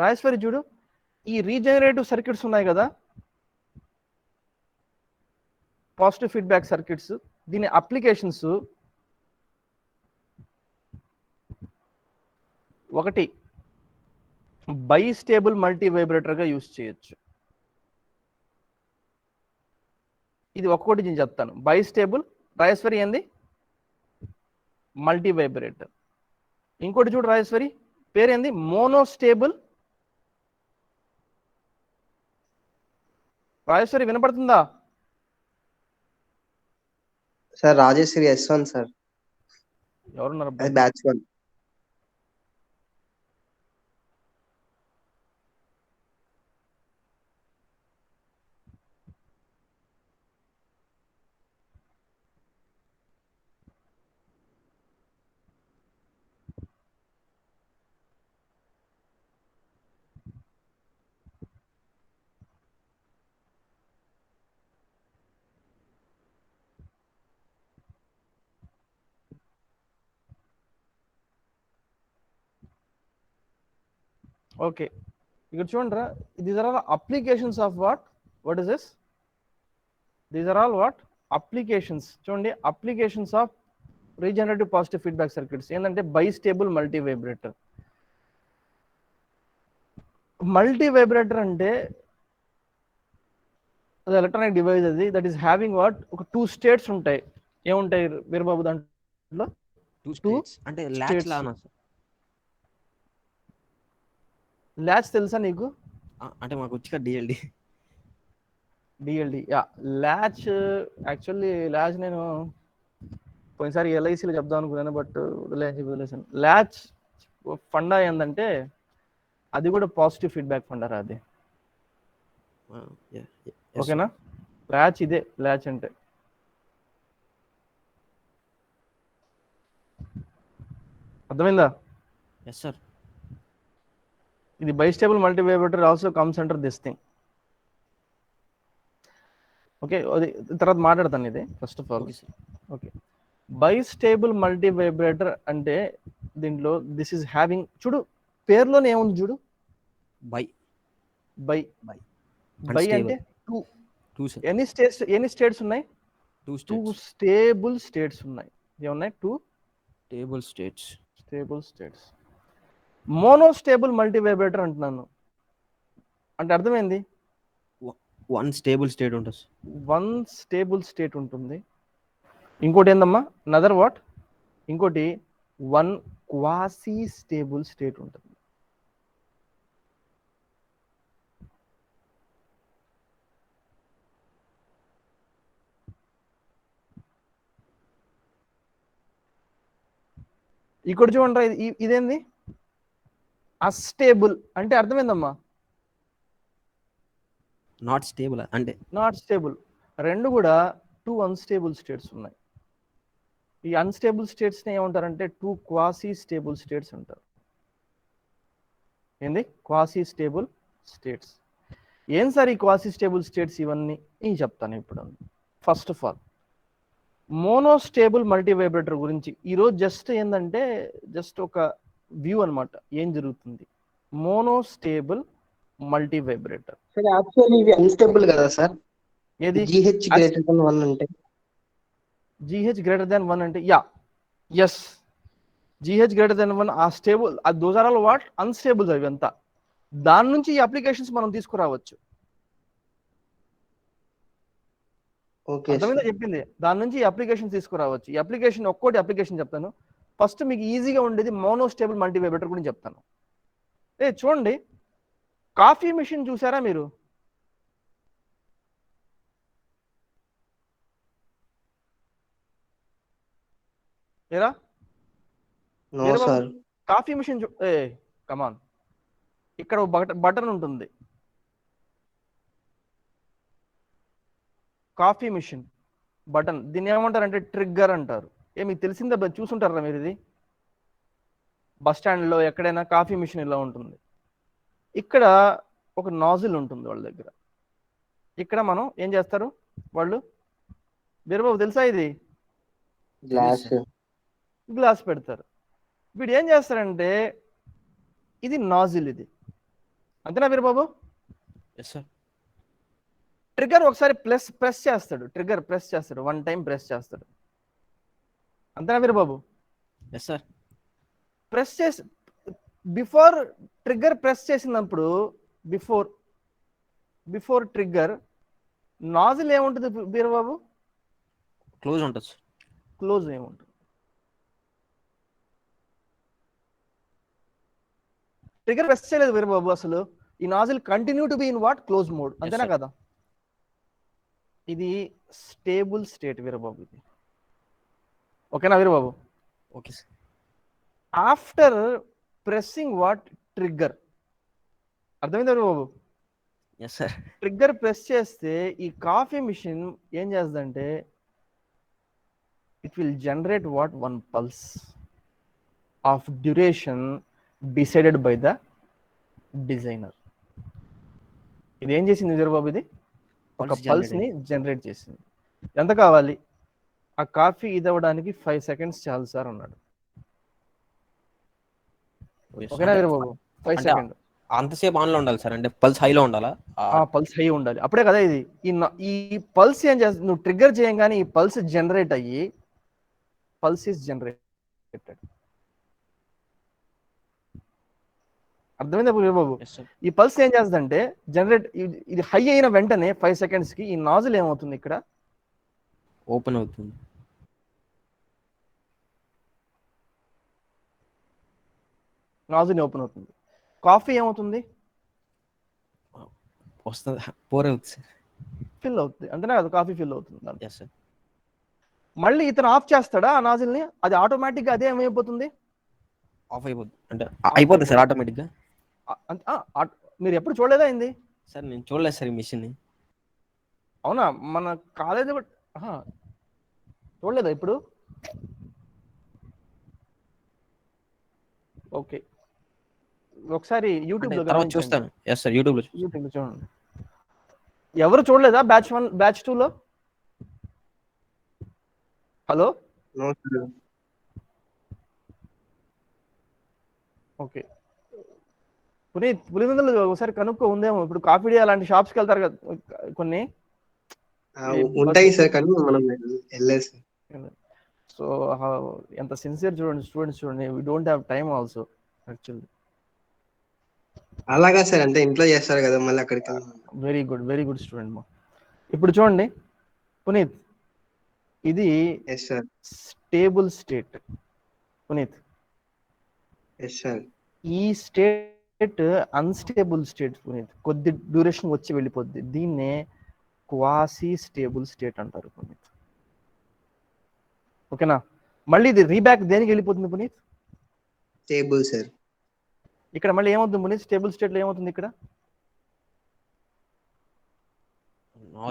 రాజేశ్వరి చూడు, ఈ రీజనరేటివ్ సర్క్యూట్స్ ఉన్నాయి కదా, పాజిటివ్ ఫీడ్బ్యాక్ సర్క్యూట్స్, దీని అప్లికేషన్స్ ఒకటి బైస్టేబుల్ మల్టీ వైబ్రేటర్గా యూజ్ చేయొచ్చు. ఇది ఒక్కొక్కటి నేను చెప్తాను. బైస్టేబుల్, రాజేశ్వరి ఏంది? Multivibrator. ఇంకోటి చూడు రాజేశ్వరి, పేరేంది? మోనోస్టేబుల్. రాజేశ్వరి వినపడుతుందా? Sir Rajeshwari S1 sir. ఎవరున్నారు? అది బ్యాచ్ 1. ఓకే, ఇక్కడ చూడండి. These are all applications of what is this? These are all what? Applications. చూడండి, applications of regenerative positive feedback circuits ఏంటంటే bistable multivibrator. Multivibrator అంటే అది ఎలక్ట్రానిక్ డివైస్, అది that is having what? ఒక 2 states ఉంటాయి. ఏముంటాయి వీరబాబు దాంట్లో? 2 states అంటే లాచ్ లానా సార్? ల్యాచ్ తెలుసా నీకు? అంటే మాకు వచ్చి DLD. Yeah, latch. Actually latch నేను పోయినసారి ఎల్ఐసిలో చెప్దాం అనుకున్నాను, బట్ వదిలేసాను. ల్యాచ్ ఫండా ఏంటంటే అది కూడా పాజిటివ్ ఫీడ్బ్యాక్ ఫండా అది. ఓకేనా? ల్యాచ్ ఇదే, ల్యాచ్ అంటే. అర్థమైందా? Yes sir. ఇది bistable multivibrator also comes under this thing. Okay, అది తర్వాత మాట్లాడతాను ఇది first of all. Okay, bistable multivibrator అంటే దీంట్లో దిస్ ఈస్ హ్యావింగ్, చూడు పేరులోనే ఏముంది చూడు, బై బై. బై బై అంటే 2 సార్. ఎన్ని స్టేట్స్ ఉన్నాయి? 2 స్టేబుల్ స్టేట్స్ ఉన్నాయి. ఏమున్నాయి? 2 table states. Stable states. మోనోస్టేబుల్ multi vibrator అంటున్నాను అంటే అర్థమైంది? 1 స్టేబుల్ స్టేట్ ఉంటుంది. 1 స్టేబుల్ స్టేట్ ఉంటుంది. ఇంకోటి ఏందమ్మా? Another what? ఇంకోటి 1 క్వాసీ స్టేబుల్ స్టేట్ ఉంటుంది. ఇక్కడ చూడండి, ఇదేంది? అస్టేబుల్ అంటే అర్థమైందమ్మా? నాట్ స్టేబుల్ అంటే నాట్ స్టేబుల్. రెండు కూడా 2 అన్స్టేబుల్ స్టేట్స్ ఉన్నాయి. ఈ అన్స్టేబుల్ స్టేట్స్ని ఏమంటారంటే 2 క్వాసీ స్టేబుల్ స్టేట్స్ అంటారు. ఏంది? Quasi stable states. ఏం సార్ ఈ క్వాసీ స్టేబుల్ స్టేట్స్? ఇవన్నీ నేను చెప్తాను ఇప్పుడు. First of all మోనోస్టేబుల్ multi vibrator గురించి ఈరోజు జస్ట్ ఏంటంటే జస్ట్ ఒక వ్యూ అనమాట, ఏం జరుగుతుంది. మోనోస్టేబుల్ మల్టీ వైబ్రేటర్. సార్ యాక్చువల్లీ ఇవి అన్స్టేబుల్ కదా సార్? ఏది? GH greater than 1 అంటే GH greater than 1 అంటే yeah, yes, GH greater than 1 ఆ stable, those are all what? Unstable. అవి అంతా దాని నుంచి ఈ అప్లికేషన్స్ మనం తీసుకురావచ్చు. ఓకే అర్థమైందా చెప్పింది? దాని నుంచి ఈ అప్లికేషన్ తీసుకురావచ్చు. ఈ అప్లికేషన్ ఒక్కోటి అప్లికేషన్ చెప్తాను. ఫస్ట్ మీకు ఈజీగా ఉండేది మోనోస్టేబుల్ మల్టీ వైబ్రేటర్ గురించి చెప్తాను. చూడండి, కాఫీ మిషన్ చూసారా మీరు? ఏరా no Veerababu, sir. Coffee machine come on, ఇక్కడ బటన్ ఉంటుంది, కాఫీ మిషన్ బటన్. దీన్ని ఏమంటారంటే ట్రిగ్గర్ అంటారు. మీకు తెలిసిందా? చూసుంటారా మీరు? ఇది బస్ స్టాండ్లో ఎక్కడైనా కాఫీ మిషన్ ఇలా ఉంటుంది. ఇక్కడ ఒక నాజిల్ ఉంటుంది వాళ్ళ దగ్గర. ఇక్కడ మనం ఏం చేస్తారు వాళ్ళు? వీరబాబు తెలుసా ఇది? గ్లాస్ పెడతారు. వీడు ఏం చేస్తారంటే ఇది నాజిల్, ఇది అంతేనా వీరబాబు? Yes sir. ట్రిగ్గర్ ఒకసారి ప్రెస్ చేస్తాడు, ట్రిగ్గర్ ప్రెస్ చేస్తాడు, 1 టైం ప్రెస్ చేస్తాడు, అంతేనా వీరబాబు? Yes sir. ప్రెస్ చేసి బిఫోర్ ట్రిగ్గర్ ప్రెస్ చేసినప్పుడు బిఫోర్ ట్రిగ్గర్ నాజిల్ ఏముంటుంది వీరబాబు? క్లోజ్ ఉంటుంది సార్. క్లోజ్ ఏముంటుంది? ట్రిగ్గర్ ప్రెస్ చేయలేదు వీరబాబు అసలు. ఈ nozzle continue to be in what? Close mode, అంతేనా కదా? ఇది స్టేబుల్ స్టేట్ వీరబాబు, ఇది ఓకేనా Veerababu? Okay sir. After pressing what? Trigger. అర్థమైందా Veerababu? Yes sir. Trigger press చేస్తే ఈ కాఫీ మిషన్ ఏం చేస్తుందంటే it will generate what? 1 pulse of duration decided by the designer. ఇది ఏం చేసింది వీరబాబు? ఇది ఒక పల్స్ ని జనరేట్ చేసింది. ఎంత కావాలి? ఆ కాఫీ ఇదవడానికి 5 సెకండ్స్ చాలు సార్ అన్నాడు. ఓకేనా వీరబాబు? 5 సెకండ్ అంతసేపు ఆన్లో ఉండాలి సార్? అంటే పల్స్ హైలో ఉండాలా? పల్స్ హై ఉండాలి, అప్పుడే కదా ఇది. ఈ పల్స్ ఏం చేస్తుంది? నువ్వు ట్రిగ్గర్ చేయగానే ఈ పల్స్ జనరేట్ అయ్యి పల్స్ ఈస్ జనరేటెడ్. అర్థమైందా వీరబాబు? ఈ పల్స్ ఏం చేస్తుందంటే జనరేట్, ఇది హై అయిన వెంటనే 5 సెకండ్స్ కి ఈ నాజిల్ ఏమవుతుంది? ఇక్కడ ఓపెన్ అవుతుంది. నాజిల్ ఓపెన్ అవుతుంది. కాఫీ ఏమవుతుంది? వస్తుంది, పోర్ అవుతుంది సార్. ఫిల్ అవుతుంది, అంతేనా కదా? కాఫీ ఫిల్ అవుతుంది. Yes sir. మళ్ళీ ఇతను ఆఫ్ చేస్తాడా ఆ నాజిల్ ని? అది ఆటోమేటిక్ గా అదే ఏమైపోతుంది? ఆఫ్ అయిపోతుంది. అంటే అయిపోతుంది సార్ ఆటోమేటిక్గా. మీరు ఎప్పుడు చూడలేదా అయింది సార్? నేను చూడలేదు సార్ ఈ మిషన్. అవునా? మన కాలేజీ చూడలేదా ఇప్పుడు? ఓకే, ఒకసారి యూట్యూబ్ లో తర్వాత చూస్తాను. ఎస్ సార్, యూట్యూబ్ లో చూడండి. ఎవరు చూడలేదా బ్యాచ్ 1 బ్యాచ్ 2 లో? Hello, okay. పులివెందులు ఒకసారి కనుక్కో, ఉందేమో. ఇప్పుడు కాఫీ డే అలాంటి షాప్స్కి వెళ్తారు కదా కొన్ని, ఉంటాయి సార్, కానీ మనం వెళ్ళలేదు సార్. సో ఎంత సిన్సియర్ చూడండి స్టూడెంట్స్, చూడండి. We don't have time also actually. అలాగా సార్, అంటే ఇంట్లో చేస్తారు కదా, మళ్ళీ అక్కడికి. వెరీ గుడ్ స్టూడెంట్ మా. ఇప్పుడు చూడండి పునీత్, ఇది స్టేబుల్ స్టేట్. పునీత్, ఈ స్టేట్ అన్స్టేబుల్ స్టేట్ పునీత్, కొద్ది డ్యూరేషన్ వచ్చి వెళ్ళిపోద్ది. దీన్నే క్వాసీ స్టేబుల్ స్టేట్ అంటారు పునీత్. ఓకేనా? మళ్ళీ ఇది రీబ్యాక్ దేనికి వెళ్ళిపోతుంది పునీత్? Stable sir. ఇక్కడ మళ్ళీ ఏమవుతుంది పునీత్? స్టేబుల్ స్టేట్ లో ఏమవుతుంది? ఇక్కడ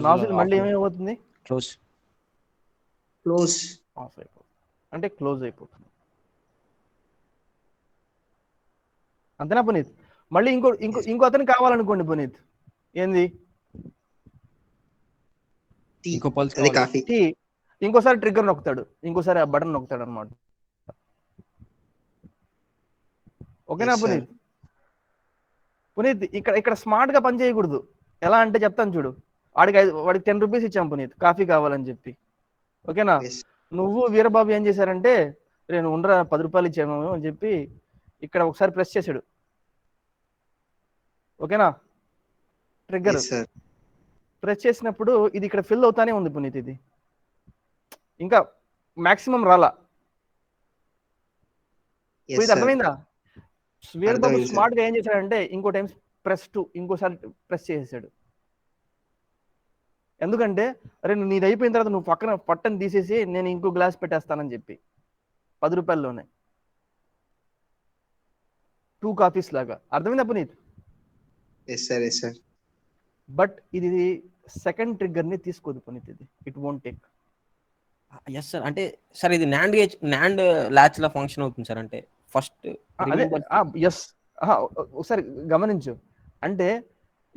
నాజిల్ మళ్ళీ ఏమైపోతుంది? క్లోజ్ ఆఫ్ అయిపోతుంది, అంటే క్లోజ్ అయిపోతుంది. అంతేనా పునీత్? మళ్ళీ ఇంకో అతను కావాలనుకోండి పునీత్, ఏంది? ఇంకోసారి ట్రిగ్గర్ నొక్కుతాడు, ఇంకోసారి ఆ బటన్ నొక్కుతాడు అనమాట. ఓకేనా పునీత్? పునీత్, ఇక్కడ స్మార్ట్ గా పని చేయకూడదు. ఎలా అంటే చెప్తాను చూడు. వాడికి 10 రూపీస్ ఇచ్చాం పునీత్, కాఫీ కావాలని చెప్పి. ఓకేనా? నువ్వు వీరబాబు ఏం చేశారంటే, నేను ఉండరా 10 రూపాయలు ఇచ్చాను అని చెప్పి ఇక్కడ ఒకసారి ప్రెస్ చేశాడు. ఓకేనా? ట్రిగ్గర్ ప్రెస్ చేసినప్పుడు ఇది ఇక్కడ ఫిల్ అవుతానే ఉంది పునీత్. ఇది ఇంకా మాక్సిమం రాలా. అర్థమైందా? వీరబాబు అర్థమైంది సార్. స్మార్ట్ గా ఏం చేశాడంటే ఇంకో టైం ప్రెస్ 2 ఇంకోసారి ప్రెస్ చేసేసాడు. ఎందుకంటే అరే నువ్వు నీది అయిపోయిన తర్వాత నువ్వు పక్కన పట్టని తీసేసి నేను ఇంకో గ్లాస్ పెట్టేస్తానని చెప్పి 10 రూపాయల్లోనే 2 కాపీస్ లాగా. అర్థమైందా Puneet? Yes sir, yes sir. But ఇది సెకండ్ ట్రిగ్గర్ ని తీసుకోదు పునీత్, ఇది it won't take. Yes sir. అంటే సార్ ఇది నాండ్ లాచ్ లా ఫంక్షన్ అవుతుంది సార్. అంటే ఫస్ట్ అదే ఎస్. ఒకసారి గమనించు, అంటే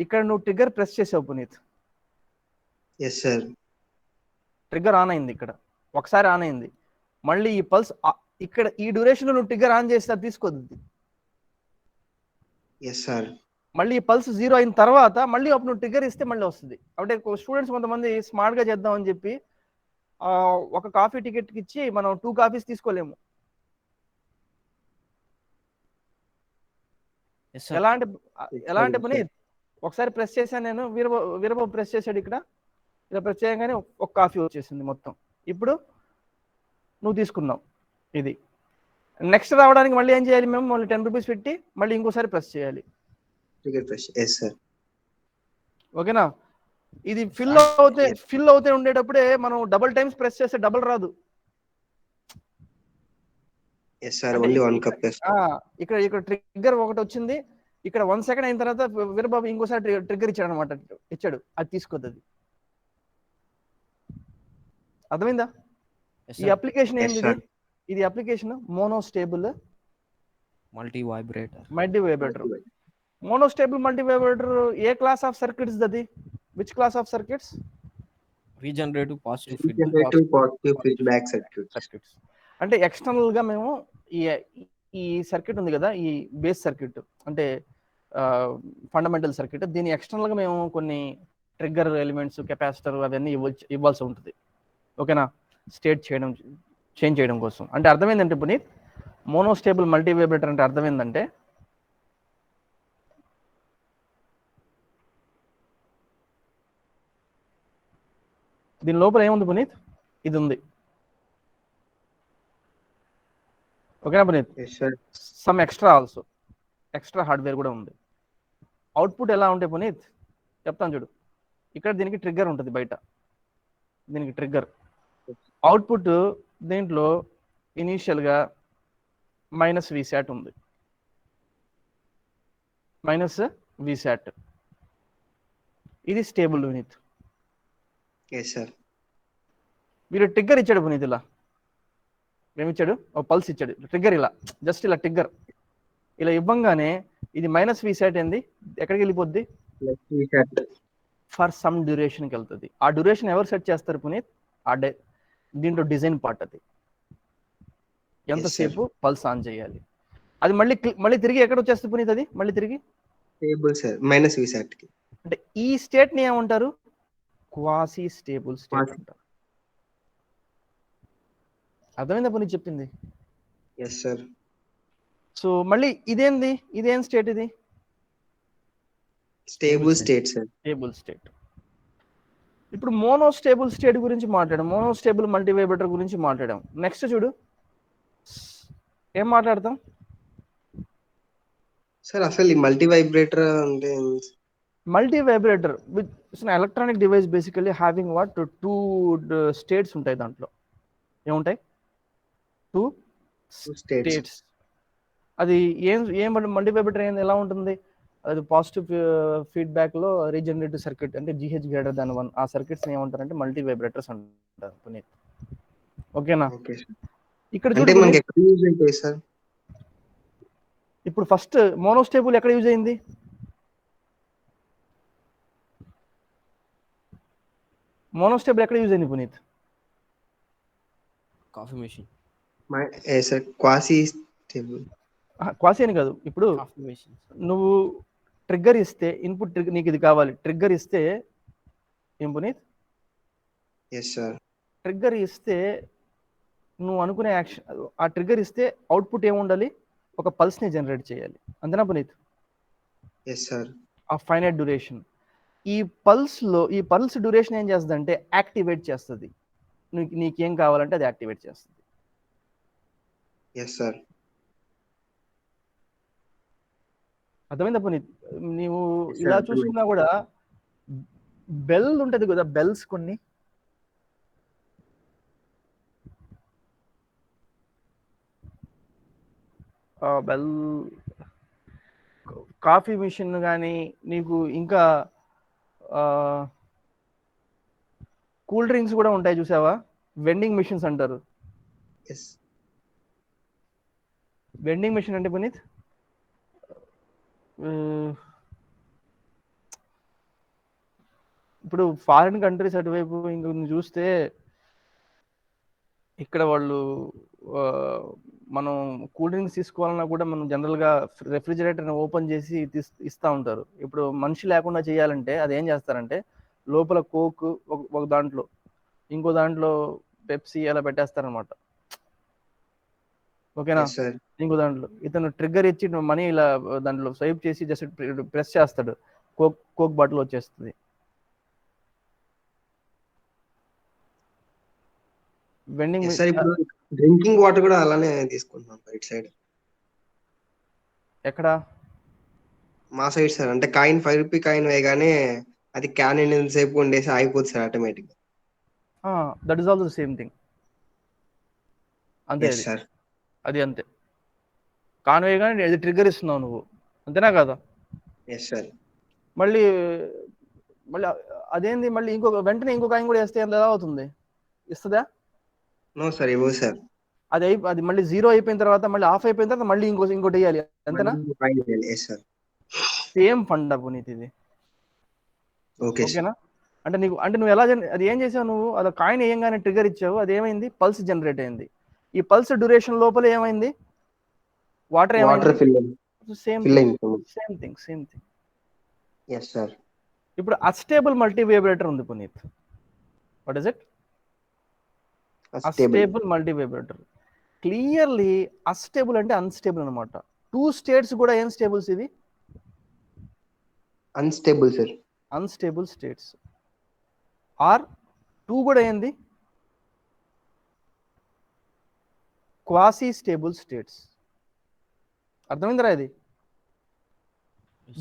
ఇక్కడ నువ్వు ట్రిగ్గర్ ప్రెస్ చేసావు Puneet, yes sir. Trigger on అయింది, ఇక్కడ ఒకసారి ఆన్ అయింది, మళ్ళీ ఈ పల్స్ ఇక్కడ ఈ డ్యూరేషన్ లో నువ్వు ట్రిగ్గర్ ఆన్ చేస్తే అది తీసుకోద్ది. Yes sir. మళ్ళీ ఈ పల్స్ 0 అయిన తర్వాత మళ్ళీ అప్పుడు నువ్వు ట్రిగ్గర్ ఇస్తే మళ్ళీ వస్తుంది. అంటే స్టూడెంట్స్ కొంతమంది స్మార్ట్ గా చేద్దాం అని చెప్పి ఒక కాఫీ టికెట్ ఇచ్చి మనం 2 కాఫీస్ తీసుకోలేము. ఎలా అంటే పునీత్ ఒకసారి ప్రెస్ చేశాను నేను, వీరబాబు ప్రెస్ చేశాడు, ఇక్కడ ఇలా ప్రెస్ చేయగానే ఒక కాఫీ వచ్చేసింది మొత్తం. ఇప్పుడు నువ్వు తీసుకున్నావు ఇది. నెక్స్ట్ రావడానికి మళ్ళీ ఏం చేయాలి మేము? మళ్ళీ 10 రూపీస్ పెట్టి మళ్ళీ ఇంకోసారి ప్రెస్ చేయాలి. Yes sir. ఓకేనా? ఇది ఫిల్ అవుతే ఉండేటప్పుడే మనం డబుల్ టైమ్స్ ప్రెస్ చేస్తే డబుల్ రాదు. Yes sir, only 1 cup. ఇక్కడ ట్రిగ్గర్ ఒకటి వచ్చింది, ఇక్కడ 1 సెకండ్ అయిన తర్వాత వీరబాబు ఇంకోసారి ట్రిగ్గర్ ఇచ్చాడు అనమాట, ఇచ్చాడు, అది తీసుకోద్ది. అది అర్థమైందా? ఈ అప్లికేషన్ ఏంది? ఇది application monostable multivibrator. Monostable multivibrator a class of circuits అది? Which class of circuits? Regenerative positive feedback circuits. అంటే ఎక్స్టర్నల్ గా మేము ఈ సర్క్యూట్ ఉంది కదా, ఈ బేస్ సర్క్యూట్ అంటే ఫండమెంటల్ సర్క్యూట్, దీని ఎక్స్టర్నల్ గా మేము కొన్ని ట్రిగ్గర్ ఎలిమెంట్స్, కెపాసిటర్ అవన్నీ ఇవ్వాల్సి ఉంటుంది. ఓకేనా? స్టేట్ చేంజ్ చేయడం కోసం. అంటే అర్థమైందంటే పునీత్, మోనోస్టేబుల్ మల్టీ వైబ్రేటర్ అంటే అర్థమైందంటే దీని లోపల ఏముంది పునీత్? ఇది ఉంది. ఓకేనా Puneet? Some extra also, extra hardware కూడా ఉంది. అవుట్పుట్ ఎలా ఉంటే పునీత్ చెప్తాను చూడు. ఇక్కడ దీనికి ట్రిగ్గర్ ఉంటుంది, బయట దీనికి ట్రిగ్గర్. అవుట్పుట్ దీంట్లో ఇనీషియల్గా -Vsat ఉంది, -Vsat. ఇది స్టేబుల్ పునీత్. వీరు ట్రిగ్గర్ ఇచ్చాడు పునీత్, ఇలా ఏమిచ్చాడు? ఒక పల్స్ ఇచ్చాడు, ట్రిగ్గర్ ఇలా జస్ట్ ఇలా ట్రిగ్గర్ ఇలా ఇవ్వంగానే ఇది -Vsat ఏంది, ఎక్కడికి వెళ్ళిపోద్ది? ఫర్ సమ్ డ్యూరేషన్కి వెళ్తుంది. ఆ డ్యూరేషన్ ఎవరు సెట్ చేస్తారు పునీత్? దీంట్లో డిజైన్ పార్ట్. అది ఎంతసేపు పల్స్ ఆన్ చేయాలి, అది మళ్ళీ తిరిగి ఎక్కడ వచ్చేస్తుంది పునీత్? అది మళ్ళీ తిరిగి -Vsat కి. అంటే ఈ స్టేట్ ని ఏమంటారు? క్వాసీ స్టేబుల్ స్టేట్ అంటారు. అర్థమైందా పునీత్ చెప్పింది? Yes sir. సో మళ్ళీ ఇదేం స్టేట్? ఇది stable state sir. Stable state. ఇప్పుడు మోనోస్టేబుల్ స్టేట్ గురించి మాట్లాడాం, మోనోస్టేబుల్ మల్టీ వైబ్రేటర్ గురించి మాట్లాడాం. నెక్స్ట్ చూడు, ఏం మాట్లాడతాం సార్? అసలు ఈ మల్టీ వైబ్రేటర్ అంటే multi vibrator with electronic device basically having what 2 states ఉంటాయి. దాంట్లో ఏముంటాయి? 2 స్టేట్స్. అది ఏం మల్టీ వైబ్రేటర్ ఎలా ఉంటుంది? అది పాజిటివ్ ఫీడ్బ్యాక్ లో రీజనరేటివ్ సర్క్యూట్ అంటే GH > 1 ఆ సర్క్యూట్స్ ఏమంటారంటే మల్టీ వైబ్రేటర్స్ అంటారు పునీత్. ఓకేనా? ఇక్కడ చూడండి, ఇప్పుడు ఫస్ట్ మోనోస్టేబుల్ ఎక్కడ యూజ్ అయింది? మోనోస్టేబుల్ ఎక్కడ యూజ్ అయింది Puneet? Coffee machine. Quasi stable. Quasi అని కాదు. ఇప్పుడు నువ్వు ట్రిగ్గర్ ఇస్తే, ఇన్పుట్ ట్రిగ్గర్ నీకు ఇది కావాలి, ట్రిగ్గర్ ఇస్తే ఏం పునీత్? ట్రిగ్గర్ ఇస్తే నువ్వు అనుకునే యాక్షన్, ఆ ట్రిగ్గర్ ఇస్తే అవుట్పుట్ ఏముండాలి? ఒక పల్స్ ని జనరేట్ చేయాలి. అంతేనా పునీత్? ఆ ఫైనైట్ డ్యూరేషన్. ఈ పల్స్ డ్యూరేషన్ ఏం చేస్తుంది అంటే యాక్టివేట్ చేస్తుంది. నీకేం కావాలంటే అది యాక్టివేట్ చేస్తుంది. అర్థమైందా పునీత్? నీవు Yes, sir, ఇలా అర్థమైంది. చూసుకున్నా కూడా బెల్ ఉంటది కదా, బెల్స్ కొన్ని బెల్ కాఫీ మిషన్ కానీ నీకు ఇంకా కూల్ డ్రింక్స్ కూడా ఉంటాయి చూసావా, వెండింగ్ మిషన్స్ అంటారు. Yes. వెండింగ్ మిషన్ అంటే పునీత్ ఇప్పుడు ఫారిన్ కంట్రీస్ అటువైపు ఇంక చూస్తే ఇక్కడ వాళ్ళు మనం కూల్ డ్రింక్స్ తీసుకోవాలన్నా కూడా మనం జనరల్గా రెఫ్రిజిరేటర్ని ఓపెన్ చేసి ఇస్తూ ఉంటారు. ఇప్పుడు మనిషి లేకుండా చేయాలంటే అది ఏం చేస్తారంటే లోపల కోక్ ఒక దాంట్లో, ఇంకో దాంట్లో పెప్సీ అలా పెట్టేస్తారనమాట. ఓకేనా? Yes, sir. ఇంకో దాంట్లో ఇతను ట్రిగ్గర్ ఇచ్చి మనీ ఇలా దాంట్లో స్వైప్ చేసి జస్ట్ ప్రెస్ చేస్తాడు, కోక్ బాటిల్ వచ్చేస్తుంది. Vending Yes, sir. ఇప్పుడు డ్రింకింగ్ వాటర్ కూడా అలానే తీసుకుంటున్నాం ఇటు సైడ్. ఎక్కడ? మా సైడ్ సార్, అంటే కాయిన్ 5 రూపీ కాయిన్ వేయగానే అది క్యాన్ సేపు ఉండేసి ఆగిపోతుంది sir automatic. That is also same thing. అంతే, అది సార్. అది అంతే. కాన్వే కానీ అది ట్రిగ్గర్ ఇస్తున్నావు నువ్వు, అంతేనా కదా? Yes sir. మళ్ళీ మళ్ళీ అదేంది, మళ్ళీ వెంటనే ఇంకో కాయిన్ కూడా వేస్తే ఎంత అవుతుంది? ఇస్తుందా? నో సార్, ఇవ్వదు సార్. అది మళ్ళీ జీరో అయిపోయిన తర్వాత, మళ్ళీ ఆఫ్ అయిపోయిన తర్వాత మళ్ళీ ఇంకోటి వేయాలి, అంతేనా? Yes sir. సేమ్ ఫండ్ పునీత్ ఇది. Okay sir. ఓకేనా? అంటే నువ్వు ఎలా అది ఏం చేసావు, నువ్వు అది కాయిన్ వేయంగానే ట్రిగ్గర్ ఇచ్చావు, అది ఏమైంది? పల్స్ జనరేట్ అయింది. ఈ పల్స్ డ్యూరేషన్ లోపల ఏమైంది? వాటర్ ఏమైంది? Same thing. Yes sir. ఇప్పుడు అస్టేబుల్ మల్టీ వైబ్రేటర్ ఉంది Puneet. What is it? Astable multivibrator. Clearly astable అంటే అన్స్టేబుల్ అనమాట. 2 స్టేట్స్ కూడా ఏం స్టేబుల్స్ ఇవి? Unstable sir. Unstable states. Are 2 కూడా ఏంది? Quasi stable states. అర్థమైందిరా ఇది?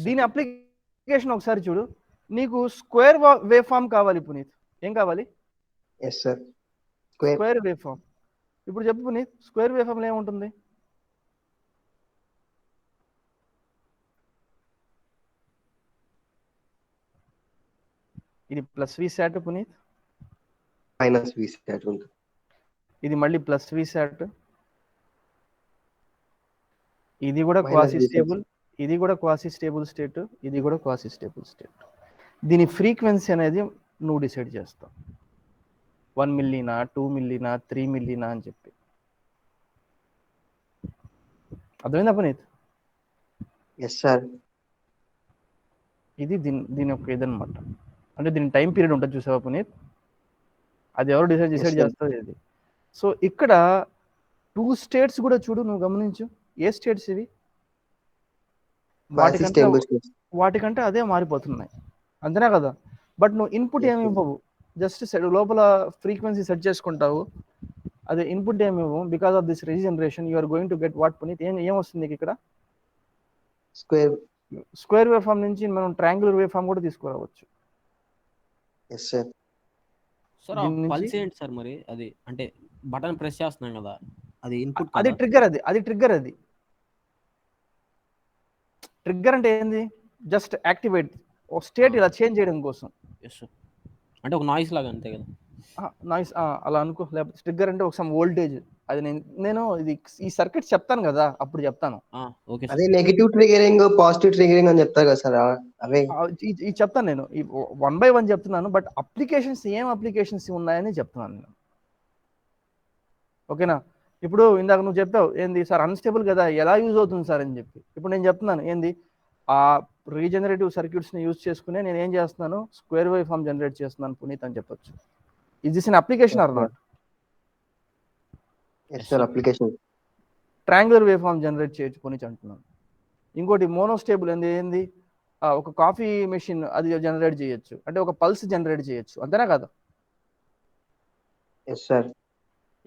దీని అప్లికేషన్ ఒకసారి చూడు. నీకు స్క్వేర్ వేవ్ ఫామ్ కావాలి పునీత్. ఏం కావాలి? Yes sir. Square waveform. ఇప్పుడు చెప్పు పునీత్, స్క్వేర్ వేవ్ ఫామ్ ఏముంటుంది? ఇది plus V sat Puneet, minus V sat ఉంటుంది. ఇది మళ్ళీ ప్లస్ వి శాట్, ఇది కూడా క్వాసీ స్టేబుల్, ఇది కూడా క్వాసీ స్టేబుల్ స్టేట్, ఇది కూడా క్వాసీ స్టేబుల్ స్టేట్. దీని ఫ్రీక్వెన్సీ అనేది నువ్వు డిసైడ్ చేస్తావు, 1 మిల్లీనా, 2 మిల్లీనా, 3 మిల్లీనా అని చెప్పి. అర్థమైందా పునీత్? Yes sir. ఇది దీని యొక్క ఇదనమాట. అంటే దీని టైం పీరియడ్ ఉంటుంది చూసావా పునీత్, అది ఎవరు డిసైడ్ చేస్తుంది ఇది. సో ఇక్కడ 2 స్టేట్స్ కూడా చూడు, నువ్వు గమనించు. ఏ స్టేట్స్ ఇవి? వాటికంటే అదే మారిపోతున్నాయి, అంతేనా కదా? బట్ నువ్వు ఇన్పుట్ ఏమి ఇవ్వవు, జస్ట్ లోపల ఫ్రీక్వెన్సీ సెట్ చేసుకుంటావు, అదే ఇన్పుట్ ఏమి ఇవ్వవు. Because of this regeneration you are going to get what Puneet? ఏం వస్తుంది నీకు ఇక్కడ? స్క్వేర్ వేవ్ ఫామ్ నుంచి మనం ట్రయాంగులర్ వేవ్ ఫామ్ కూడా తీసుకురావచ్చు. Yes sir. సార్ పల్స్ ఏంటి సార్ మరి? అది అంటే బటన్ ప్రెస్ చేస్తున్నాం కదా, అది ఇన్పుట్, అది ట్రిగ్గర్. ట్రిగ్గర్ అంటే ఏంది? జస్ట్ యాక్టివేట్ ఒక స్టేట్ ఇలా చేంజ్ చేయడం కోసం. అంటే ఒక నాయిస్ లాగా, అంతే కదా? నాయిస్ అలా అనుకో. లేకపోతే ట్రిగ్గర్ అంటే ఒక సమ్ వోల్టేజ్. అది నేను ఇది ఈ సర్క్యూట్ చెప్తాను కదా, అప్పుడు చెప్తాను. అదే నెగటివ్ ట్రిగరింగ్, పాజిటివ్ ట్రిగరింగ్ అని చెప్తారు కదా సార్, అవే ఇది చెప్తాను నేను. 1 by 1 చెప్తున్నాను, బట్ అప్లికేషన్స్ ఏం అప్లికేషన్స్ ఉన్నాయని చెప్తున్నాను నేను. ఓకేనా? ఇప్పుడు ఇందాక నువ్వు చెప్పావు ఏంది సార్, అన్స్టేబుల్ కదా, ఎలా యూజ్ అవుతుంది సార్ అని చెప్పి. ఇప్పుడు నేను చెప్తున్నాను ఏంది, ఆ రీజనరేటివ్ సర్క్యూట్స్ని యూజ్ చేసుకునే నేను ఏం చేస్తున్నాను, స్క్వేర్ వేవ్ ఫామ్ జనరేట్ చేస్తున్నాను పునీత్ అని చెప్పొచ్చు. Is this an application or not? Yes sir, application. Triangular wave form generate చేయొచ్చు పునీత్ అంటున్నాను. ఇంకోటి మోనోస్టేబుల్ ఏంది, ఒక కాఫీ మెషిన్ అది జనరేట్ చేయొచ్చు, అంటే ఒక పల్స్ జనరేట్ చేయొచ్చు, అంతేనా కదా? Yes sir.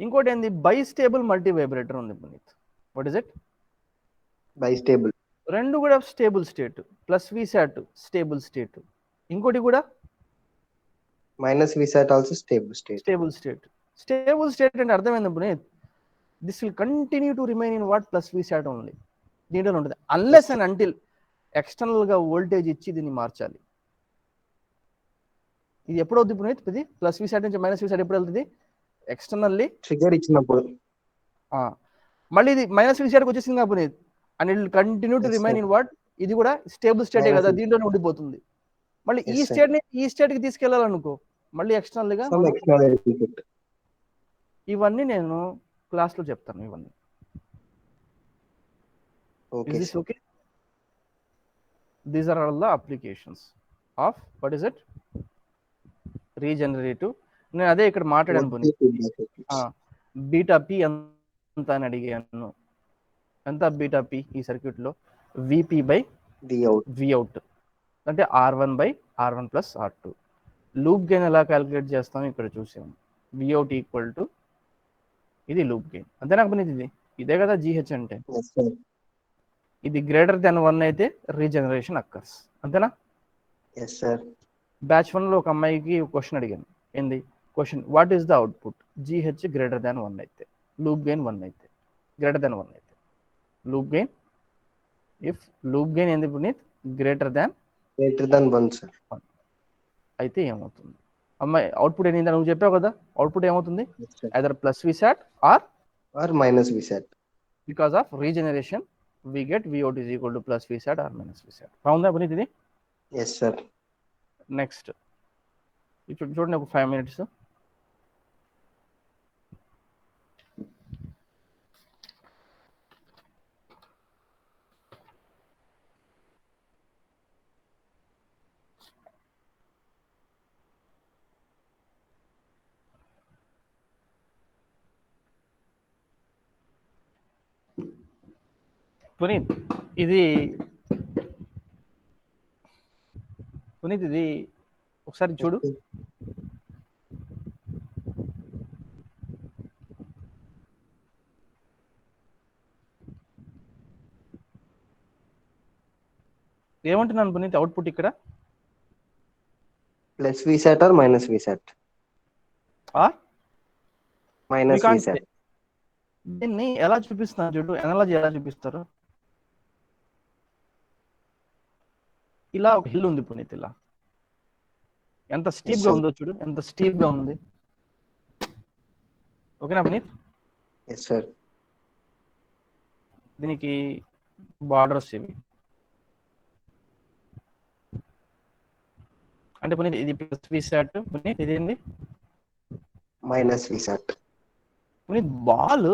ఇంకోటి ఏంది, బైస్టేబుల్ మల్టీ వైబ్రేటర్ ఉంది Puneet. What is it? Bistable రెండు కూడా stable state, plus V sat stable state, ఇంకోటి కూడా minus V sat also stable state. Stable state. Stable state అంటే అర్థమైంది Puneet, this will continue to remain in what plus V sat only. దీంట్లో ఉంటుంది unless and until external గా voltage ఇచ్చి దీన్ని మార్చాలి. ఇది ఎప్పుడు అవుతుంది పునీత్? ఇది ప్లస్ విసాట్ నుంచి మైనస్ విసాట్ ఎప్పుడు వెళ్తుంది? ఎక్స్టర్నల్లీ ట్రిగర్ ఇచ్చినప్పుడు. మళ్ళీ ఇది మైనస్ విసాట్కి వచ్చేసింది కదా Puneet, and it will continue to Yes, remain sir. In what, ఇది కూడా స్టేబుల్ స్టేటే Minus కదా, V- దీంట్లోనే ఉండిపోతుంది. మళ్ళీ ఈ Yes, sir. స్టేట్ ని ఈ స్టేట్ కి తీసుకెళ్లాలనుకో, మళ్ళీ ఎక్స్టర్నల్ గా Some మనం external effect. ఇవన్నీ నేను క్లాస్ లో చెప్తాను. ఇవన్నీ Okay, is this sir. okay? These are all the applications of what is it, regenerative. నేను అదే ఇక్కడ మాట్లాడాను పోనీ, Positive feedback loops. Beta P ఎంత అని అడిగాను. ఎంత బీటా పి ఈ సర్క్యూట్ లో? VP by Vout. విఅవుట్ అంటే R1 by R1 plus R2. Loop gain ఎలా క్యాలిక్యులేట్ చేస్తాం ఇక్కడ చూసాము. విఅవుట్ ఈక్వల్ టు ఇది లూప్ గెయిన్, అంతే నాకు ఇది ఇదే కదా జిహెచ్ అంటే. Yes, sir. ఇది గ్రేటర్ దెన్ 1 అయితే రీజనరేషన్ అక్కర్స్, అంతేనా? Yes, sir. బ్యాచ్ 1 లో ఒక అమ్మాయికి క్వశ్చన్ అడిగాను. ఏంది question? What is the output GH greater than 1 అయితే, లూప్ గెయిన్ 1 అయితే, గ్రేటర్ దాన్ 1 అయితే, loop gain if loop gain ఏంది Puneet? Greater than Greater than 1, sir. అయితే ఏమవుతుంది? అమ్మాయి అవుట్పుట్ ఏంటి నువ్వు చెప్పావు కదా, అవుట్పుట్ ఏమవుతుంది? Yes, sir. Either plus V sat or Or minus VSAT. Because of regeneration we get V out is equal to plus V sat or minus V sat. బాగుందా పునీత్ ఇది? Yes, sir. నెక్స్ట్ ఇప్పుడు చూడండి ఒక 5 minutes. పునీత్ ఇది ఒకసారి చూడు. ఏమంటున్నాను పునీత్ అవుట్పుట్ ఇక్కడ? Plus VSAT or minus VSAT? Or Minus We can't VSAT. say. దీన్ని ఎలా చూపిస్తున్నారు చూడు, ఎనాలజీ ఎలా చూపిస్తారు? ఇలా ఒక హిల్ ఉంది పునీత్, ఇలా ఎంత స్టీప్ గా sir. ఉందో చూడు, ఎంత స్టీప్ గా ఉంది. ఓకేనా పునీత్? Yes, sir. దీనికి బార్డర్స్ ఇవి అంటే పునీత్ ఇది ప్లస్ విసాట్, పునీత్ ఇది ఏంది Minus VSAT. పునీత్? బాల్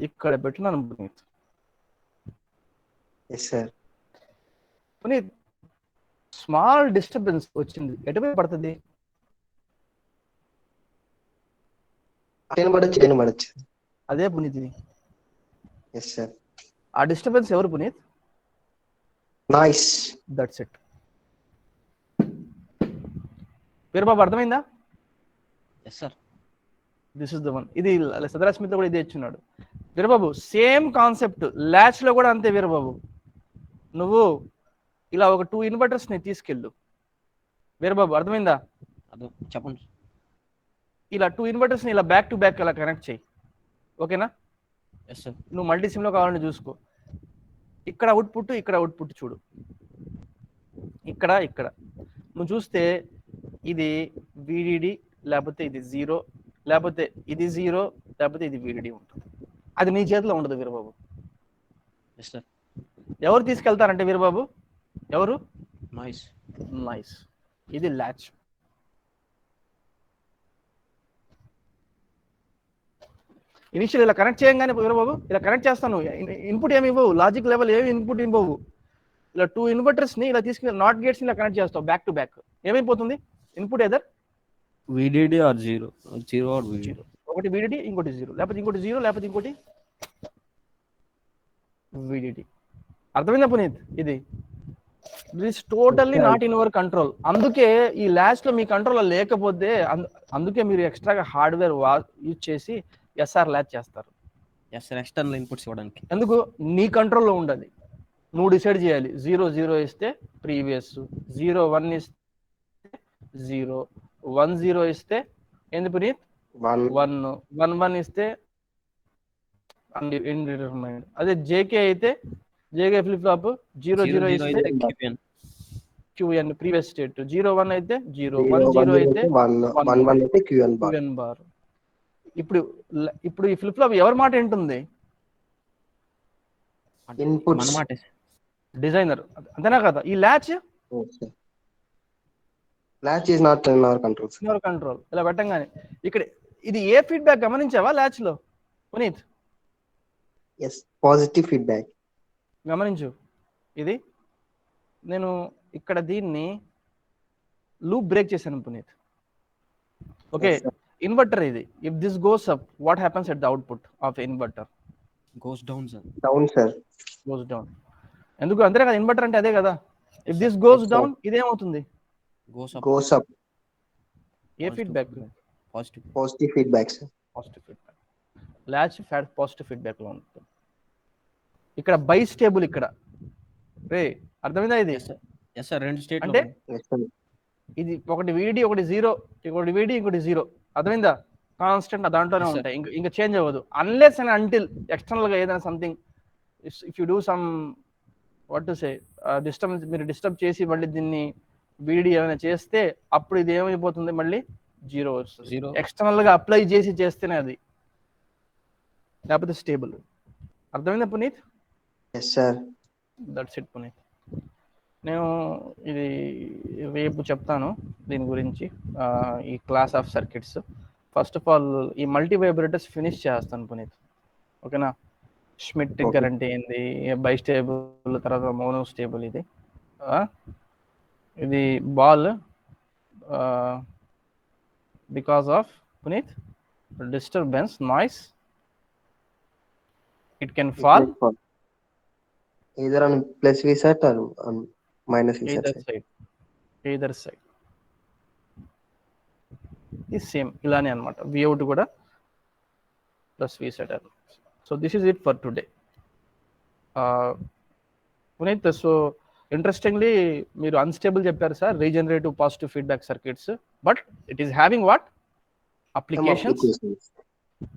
ఇక్కడ పెట్టినాను Puneet. Yes, sir. Puneet small disturbance వచ్చింది, ఎటువైపు పడుతుంది? Ten పడచ్చు. అదే పునీత్ ఇది. Yes, sir. ఆ డిస్టర్బెన్స్ ఎవరు Puneet? Nice. That's it. Veerababu అర్థమైందా? Yes sir. This is the one. ఇది సదరాస్మిత్ కూడా ఇదే ఇచ్చున్నాడు. వీరబాబు సేమ్ కాన్సెప్ట్ ల్యాచ్ లో కూడా అంతే. వీరబాబు నువ్వు ఇలా ఒక 2 ఇన్వర్టర్స్ ని తీసుకెళ్ళు. వీరబాబు అర్థమైందా? అదో చెప్పండి. ఇలా 2 ఇన్వర్టర్స్ ని ఇలా బ్యాక్ టు బ్యాక్ ఇలా కనెక్ట్ చేయి. ఓకేనా? Yes sir. నువ్వు మల్టీ సిమ్ లో కావాలని చూసుకో. ఇక్కడ అవుట్పుట్, ఇక్కడ అవుట్పుట్ చూడు, ఇక్కడ ఇక్కడ నువ్వు చూస్తే ఇది విడిడి, లేకపోతే ఇది 0, లేకపోతే ఇది 0, లేకపోతే ఇది విడిడి ఉంటుంది. అది నీ చేతిలో ఉండదు వీరబాబు. Yes sir. ఎవరు తీసుకెళ్తారంటే వీరబాబు, ఎవరు? నైస్. నైస్. ఇది ల్యాచ్. ఇనిషియల్ ఇలా కనెక్ట్ చేయగానే వీరబాబు ఇలా కనెక్ట్ చేస్తాను, ఇన్పుట్ ఏమి ఇవ్వవు, లాజిక్ లెవెల్ ఏమి ఇన్పుట్ ఇవ్వవు. ఇలా 2 ఇన్వర్టర్స్ ని ఇలా తీసుకుని నాట్ గేట్స్ ని ఇలా కనెక్ట్ చేస్తావు బ్యాక్ టు బ్యాక్. ఏమైపోతుంది input? Either VDD or 0 or VDD. ఒకటి విడిడి, ఇంకోటి 0, లేకపోతే ఇంకోటి 0, లేకపోతే ఇంకోటి విడిడి. అర్థమైందా పునీత్? ఇది this totally not in your control. అందుకే ఈ ల్యాచ్ లో మీ కంట్రోల్ లేకపోతే అందుకే మీరు ఎక్స్ట్రాగా హార్డ్వేర్ యూజ్ చేసి ఎస్ఆర్ ల్యాచ్ చేస్తారు. ఎస్ సార్, ఎక్స్టర్నల్ ఇన్పుట్స్ ఇవ్వడానికి. ఎందుకు? నీ కంట్రోల్లో ఉండాలి. నువ్వు డిసైడ్ చేయాలి. 0 ఇస్తే ప్రీవియస్, 0 1 ఇస్తే 0, 1 0 ఇస్తే ఏంది పునీత్ 1 1, 1 ఇస్తే ఇండిటర్మైన్డ్. అదే జేకే అయితే జేకే ఫ్లిప్ ఫ్లాప్ 0 ఇస్తే QN ప్రీవియస్ స్టేట్, 0 1 అయితే 0, 1 0 అయితే 1 1 అయితే QN బార్. QN bar. ఇప్పుడు ఈ ఫ్లిప్ ఫ్లాప్ ఎవరి మాట ఏంటుంది? ఇన్పుట్స్ మన మాట డిజైనర్, అంతేనా కదా? ఈ latch latch is not in our control, sir. Your control. ఇలా పెట్టంగానే ఇక్కడ ఇది ఏ ఫీడ్బ్యాక్ గమనించావా ల్యాచ్ లో పునీత్? Yes, positive feedback. గమనించు, ఇది నేను ఇక్కడ దీన్ని లూప్ బ్రేక్ చేశాను Puneet. Okay, Yes, sir. Inverter ఇది. If this goes up, what happens at the output of inverter? Goes down sir. Down, sir. Goes down. ఎందుకు? అంతే కదా, ఇన్వర్టర్ అంటే అదే కదా. If this goes Yes, sir. Down, ఇదేమవుతుంది? Goes up. Goes up. ఏ feedback? Positive. Positive feedback, sir. Positive feedback. Latch positive feedback లో ఉంటుంది. ఇక్కడ బై స్టేబుల్, ఇక్కడ రే అర్థమైందా? ఇది ఎస్ సార్, రెండు స్టేట్ అంటే Yes, sir. ఇది ఒకటి VD, ఒకటి 0, ఒకటి VD, ఇంకోటి 0. అర్థమైందా? కాన్స్టెంట్ దాంట్లోనే Yes, sir. ఉంటాయి, ఇంకా చేంజ్ అవ్వదు. అన్లెస్ అండ్ అంటిల్ ఎక్స్టర్నల్ గా ఏదైనా something, if you do some what to say మీరు డిస్టర్బ్ చేసి మళ్ళీ దీన్ని VD ఏమైనా చేస్తే అప్పుడు ఇది ఏమైపోతుంది, మళ్ళీ 0 వస్తుంది. 0. ఎక్స్టర్నల్ గా అప్లై చేసి చేస్తేనే అది, లేకపోతే స్టేబుల్. అర్థమైందా Puneet? Yes, sir. That's it Puneet. నేను ఇది రేపు చెప్తాను దీని గురించి, ఈ class of circuits. First of all ఈ మల్టీ వైబ్రేటర్స్ ఫినిష్ చేస్తాను పునీత్, ఓకేనా? Schmitt trigger Okay. అంటే ఏంది, బై స్టేబుల్, తర్వాత మోనో స్టేబుల్. ఇది ball because of Puneet disturbance, noise, it can fall Either on plus V set or on minus V set. either side. ఇది same ఇలానే అనమాట. Vout కూడా plus V set. So this is it for today Puneet. So interestingly మీరు unstable చెప్పారు sir, regenerative positive feedback circuits, but it is having what applications.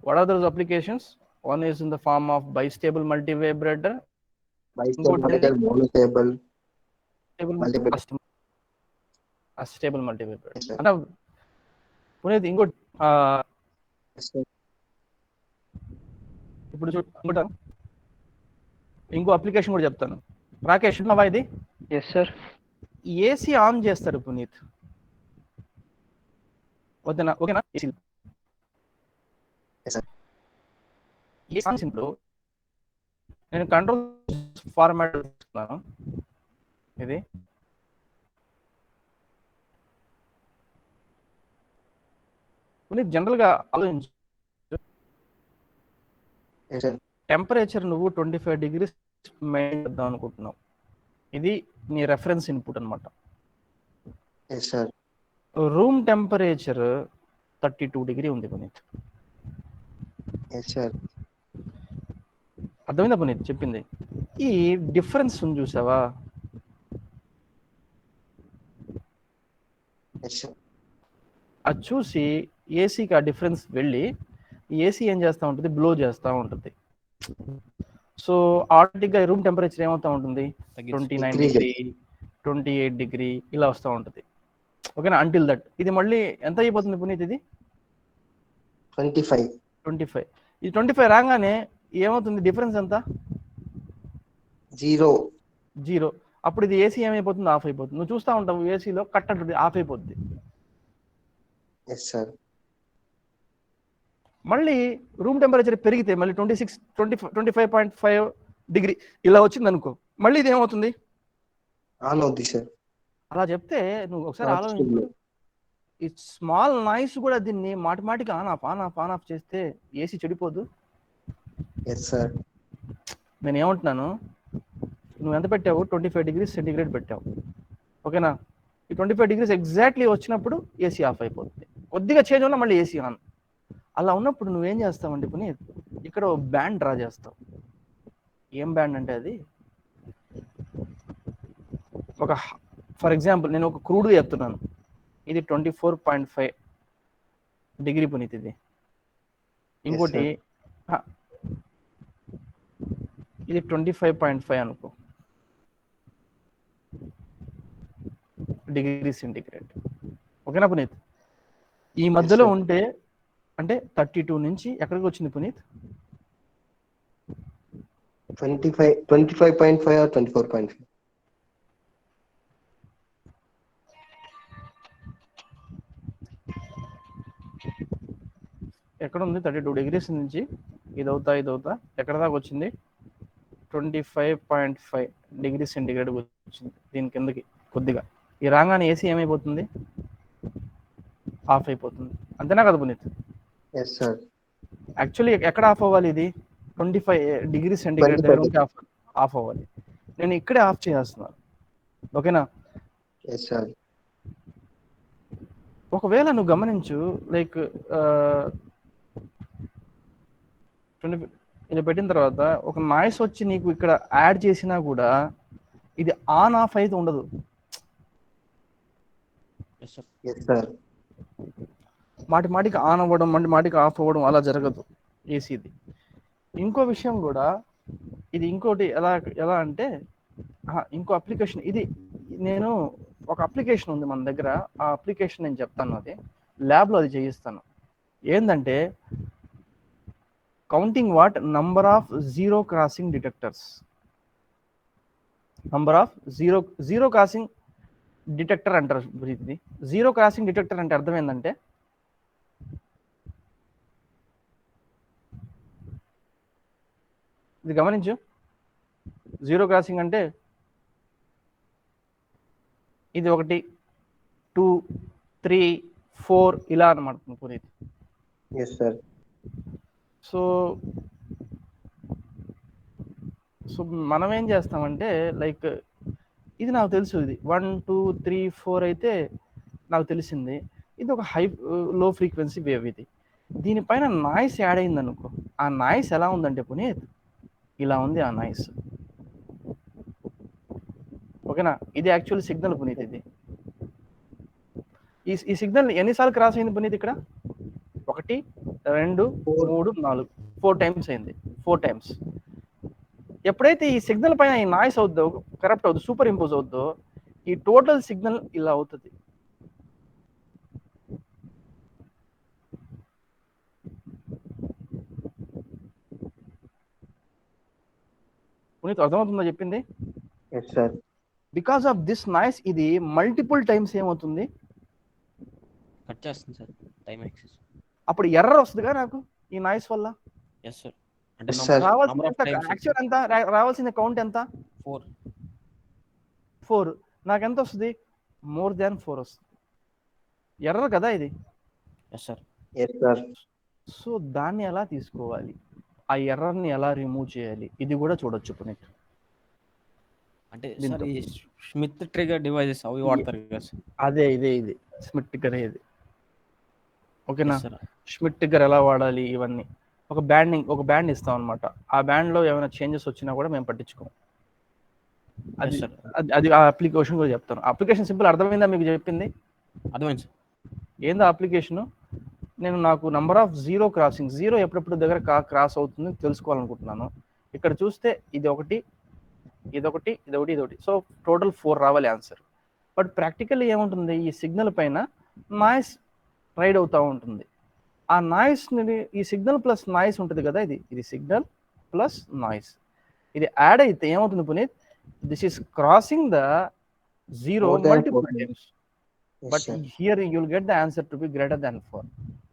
What are those applications? One is in the form of bistable multivibrator, Bistable, monostable, astable multivibrator. Yes, sir. అంటే పునీత్ ఇంకోటి Yes, sir. ఇప్పుడు చూడండి, ఇంకో application కూడా చెప్తాను. రాకేష్ ఉన్నావా? ఇది yes sir. AC on చేస్తారు పునీత్, వద్దనా? ఓకేనా? AC Yes, sir. ఇప్పుడు నేను కంట్రోల్ ఫార్మాట్ ఇస్తున్నాను. ఇది పునీత్ జనరల్గా ఆలోచించు, Yes, sir. టెంపరేచర్ నువ్వు 25 degrees మెయింటైన్ చేద్దాం అనుకుంటున్నావు. ఇది నీ రెఫరెన్స్ ఇన్పుట్ అనమాట. Yes, sir. Room temperature 32 degree ఉంది పునీత్. Yes, sir. అర్థమైందా పునీత్ చెప్పింది? ఈ డిఫరెన్స్ ఉంది చూసావా? Yes, sir. అది చూసి ఏసీకి ఆ డిఫరెన్స్ వెళ్ళి ఏసీ ఏం చేస్తూ ఉంటుంది, బ్లో చేస్తూ ఉంటుంది. సో ఆటోమేటిక్గా రూమ్ టెంపరేచర్ ఏమవుతూ ఉంటుంది, 29 degree, 28 degree ఇలా వస్తూ ఉంటుంది. ఓకేనా? అంటిల్ దట్ ఇది మళ్ళీ ఎంత అయిపోతుంది పునీత్? ఇది 25. ఇది 25 రాగానే ఏమవుతుంది, డిఫరెన్స్ ఎంత? 0. అప్పుడు ఇది ఏసీ ఏమైపోతుంది, ఆఫ్ అయిపోతుంది. నువ్వు చూస్తూ ఉంటావు ఏసీలో కట్ అంటుంది, ఆఫ్ అయిపోద్ది. Yes, sir. మళ్ళీ రూమ్ టెంపరేచర్ పెరిగితే మళ్ళీ 25.5 degree ఇలా వచ్చింది అనుకో, మళ్ళీ ఇది ఏమవుతుంది, ఆన్ అవుద్ది సార్. అలా చెప్తే నువ్వు ఒకసారి ఆలోచించు. ఈ స్మాల్ నాయిస్ కూడా దీన్ని మాటిమాటికి ఆన్ ఆఫ్ చేస్తే ఏసీ చెడిపోదు. Yes, sir. నేను ఏమంటున్నాను, నువ్వు ఎంత పెట్టావు, 25 degrees సెంటిగ్రేడ్ పెట్టావు, ఓకేనా? ఈ 25 degrees ఎగ్జాక్ట్లీ వచ్చినప్పుడు ఏసీ ఆఫ్ అయిపోతుంది. కొద్దిగా చేంజ్ ఉన్నా మళ్ళీ ఏసీ ఆన్. అలా ఉన్నప్పుడు నువ్వేం చేస్తావంటే పునీత్, ఇక్కడ బ్యాండ్ డ్రా చేస్తావు. ఏం బ్యాండ్ అంటే అది ఒక ఫర్ ఎగ్జాంపుల్ నేను ఒక క్రూడ్గా చెప్తున్నాను, ఇది 24.5 డిగ్రీ పునీత్, ఇది ఇంకోటి ఇది 25.5 అనుకో డిగ్రీ సెంటిగ్రేడ్. ఓకేనా పునీత్? ఈ మధ్యలో ఉంటే అంటే 32 నుంచి ఎక్కడికి వచ్చింది పునీత్? 25.5 or 24.5. ఎక్కడ ఉంది? 32 డిగ్రీస్ నుంచి ఇదవుతా ఎక్కడ దాకా వచ్చింది? 25.5 డిగ్రీ సెంటిగ్రేడ్ వచ్చింది. దీని కిందకి కొద్దిగా ఈ రాగానే ఏసీ ఏమైపోతుంది? ఆఫ్ అయిపోతుంది. అంతేనా కదా పునీత్? Yes sir. యాక్చువల్లీ ఎక్కడ ఆఫ్ అవ్వాలి? ఇది 25 డిగ్రీ సెంటిగ్రేడ్ దగ్గర ఉంటే ఆఫ్ అవ్వాలి. నేను ఇక్కడే ఆఫ్ చేస్తున్నాను. ఓకేనా? Yes sir. ఒకవేళ నువ్వు గమనించు, లైక్ ఇలా పెట్టిన తర్వాత ఒక నాయిస్ వచ్చి నీకు ఇక్కడ యాడ్ చేసినా కూడా ఇది ఆన్ ఆఫ్ అయితే ఉండదు. Yes sir. మాటికి ఆన్ అవ్వడం, మాటికి ఆఫ్ అవ్వడం అలా జరగదు ఏసీది. ఇంకో విషయం కూడా, ఇది ఇంకోటి ఎలా అంటే ఇంకో అప్లికేషన్, ఇది నేను ఒక అప్లికేషన్ ఉంది మన దగ్గర, ఆ అప్లికేషన్ నేను చెప్తాను, అది ల్యాబ్లో అది చేయిస్తాను. ఏంటంటే counting what number of zero crossing detectors. Number of zero crossing detector అంటారు. ఇది జీరో క్రాసింగ్ డిటెక్టర్ అంటే అర్థం ఏంటంటే, ఇది గమనించు, జీరో క్రాసింగ్ అంటే ఇది 1 2 3 4 ఇలా అనమాట పునీత్. Yes sir. సో మనం ఏం చేస్తామంటే, లైక్ ఇది నాకు తెలుసు, ఇది 1 2 3 4 అయితే నాకు తెలిసింది. ఇది ఒక లో ఫ్రీక్వెన్సీ వేవ్. ఇది దీనిపైన నాయిస్ యాడ్ అయింది అనుకో, ఆ నాయిస్ ఎలా ఉందంటే పునీత్ ఇలా ఉంది ఆ నాయిస్. ఓకేనా? ఇది యాక్చువల్ సిగ్నల్ పునీత్. ఇది ఈ సిగ్నల్ ఎన్నిసార్లు క్రాస్ అయింది పునీత్? ఇక్కడ 1 2 3 4 4 టైమ్స్ అయింది. 4 టైమ్స్. ఎప్పుడైతే ఈ సిగ్నల్ పైన ఈ నాయిస్ అవుద్దో, కరప్ట్ అవుద్దో, సూపర్ ఇంపోజ్ అవుద్దో, ఈ టోటల్ సిగ్నల్ ఇలా అవుతుంది. పునీత్ అర్థమవుతుందో చెప్పింది? Yes sir. Because of this noise ఇది మల్టిపుల్ టైమ్స్ ఏమవుతుంది? కట్ చేస్తుంది సార్ టైం యాక్సెస్. అప్పుడు ఎర్రర్ వస్తుందిగా నాకు ఈ నాయిస్ వల్ల. Yes sir. అంటే Yes, sir. రావాల్సిన కౌంట్ ఎంత? 4. నాకు ఎంత వస్తుంది? మోర్ దాన్ 4 వస్తుంది. ఎర్రర్ కదా ఇది. Yes sir. Yes sir. So దాన్ని ఎలా తీసుకోవాలి, ఆ ఎర్రర్ని ఎలా రిమూవ్ చేయాలి, ఇది కూడా చూడొచ్చు పునీత్. అంటే సార్ ఈ స్మిత్ ట్రిగర్ డివైసెస్ అవి వాడతారు కదా సార్? అదే ఇది స్మిత్ ట్రిగ్గర్. ఇది ఓకేనా? Yes, sir. స్మిత్ ట్రిగ్గర్ ఎలా వాడాలి ఇవన్నీ ఒక బ్యాండ్ ఇస్తాం అనమాట. ఆ బ్యాండ్లో ఏమైనా చేంజెస్ వచ్చినా కూడా మేము పట్టించుకోం. అది Yes, sir. అది ఆ అప్లికేషన్ కూడా చెప్తాను. అప్లికేషన్ సింపుల్ అర్థమైందా మీకు చెప్పింది? అర్థమైంది సార్. ఏందా అప్లికేషను? నాకు number of zero crossing, zero ఎప్పుడెప్పుడు దగ్గర క్రాస్ అవుతుంది తెలుసుకోవాలనుకుంటున్నాను. ఇక్కడ చూస్తే ఇదొకటి. సో టోటల్ 4 రావాలి ఆన్సర్. బట్ ప్రాక్టికల్లీ ఏముంటుంది, ఈ సిగ్నల్ పైన నాయిస్ రైడ్ అవుతూ ఉంటుంది. ఆ నాయిస్, ఈ సిగ్నల్ ప్లస్ నాయిస్ ఉంటుంది కదా, ఇది సిగ్నల్ ప్లస్ నాయిస్, ఇది యాడ్ అయితే ఏమవుతుంది Puneet? This is crossing the zero multiple times. But here you will get the answer to be greater than 4.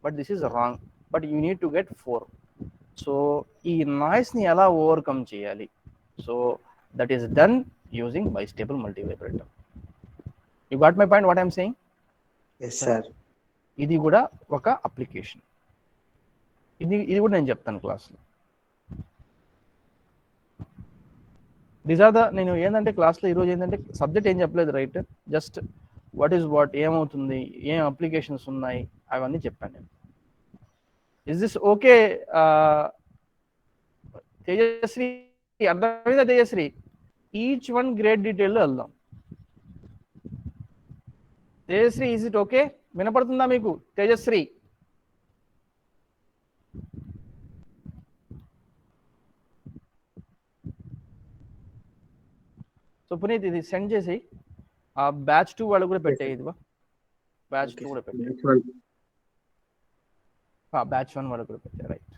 But this is wrong. But you need to get 4. So, ఈ noise ని ఎలా overcome చేయాలి? So, that is done using bistable multivibrator. You got my point what I am saying? Yes sir. ఇది కూడా ఒక application. ఇది కూడా నేను చెప్తాను క్లాస్లో. దీస్ ఆర్ ద, నేను ఏంటంటే క్లాస్లో ఈరోజు ఏంటంటే సబ్జెక్ట్ ఏం చెప్పలేదు, right? Just what is what, ఏమవుతుంది, ఏం అప్లికేషన్స్ ఉన్నాయి అవన్నీ చెప్పాను నేను. Is this okay Tejasri? అర్థమైందా తేజశ్రీ? ఈచ్ వన్ గ్రేట్ డీటెయిల్లో వెళ్దాం. Tejasri, is it okay? వినపడుతుందా మీకు తేజశ్రీ? సో పునీత్ ఇది సెండ్ చేసి ఆ బ్యాచ్ 2 వాళ్ళు కూడా పెట్టే, ఇది బ్యాచ్ 2 కూడా పెట్టే, బ్యాచ్ 1 వాళ్ళు కూడా పెట్టే, రైట్.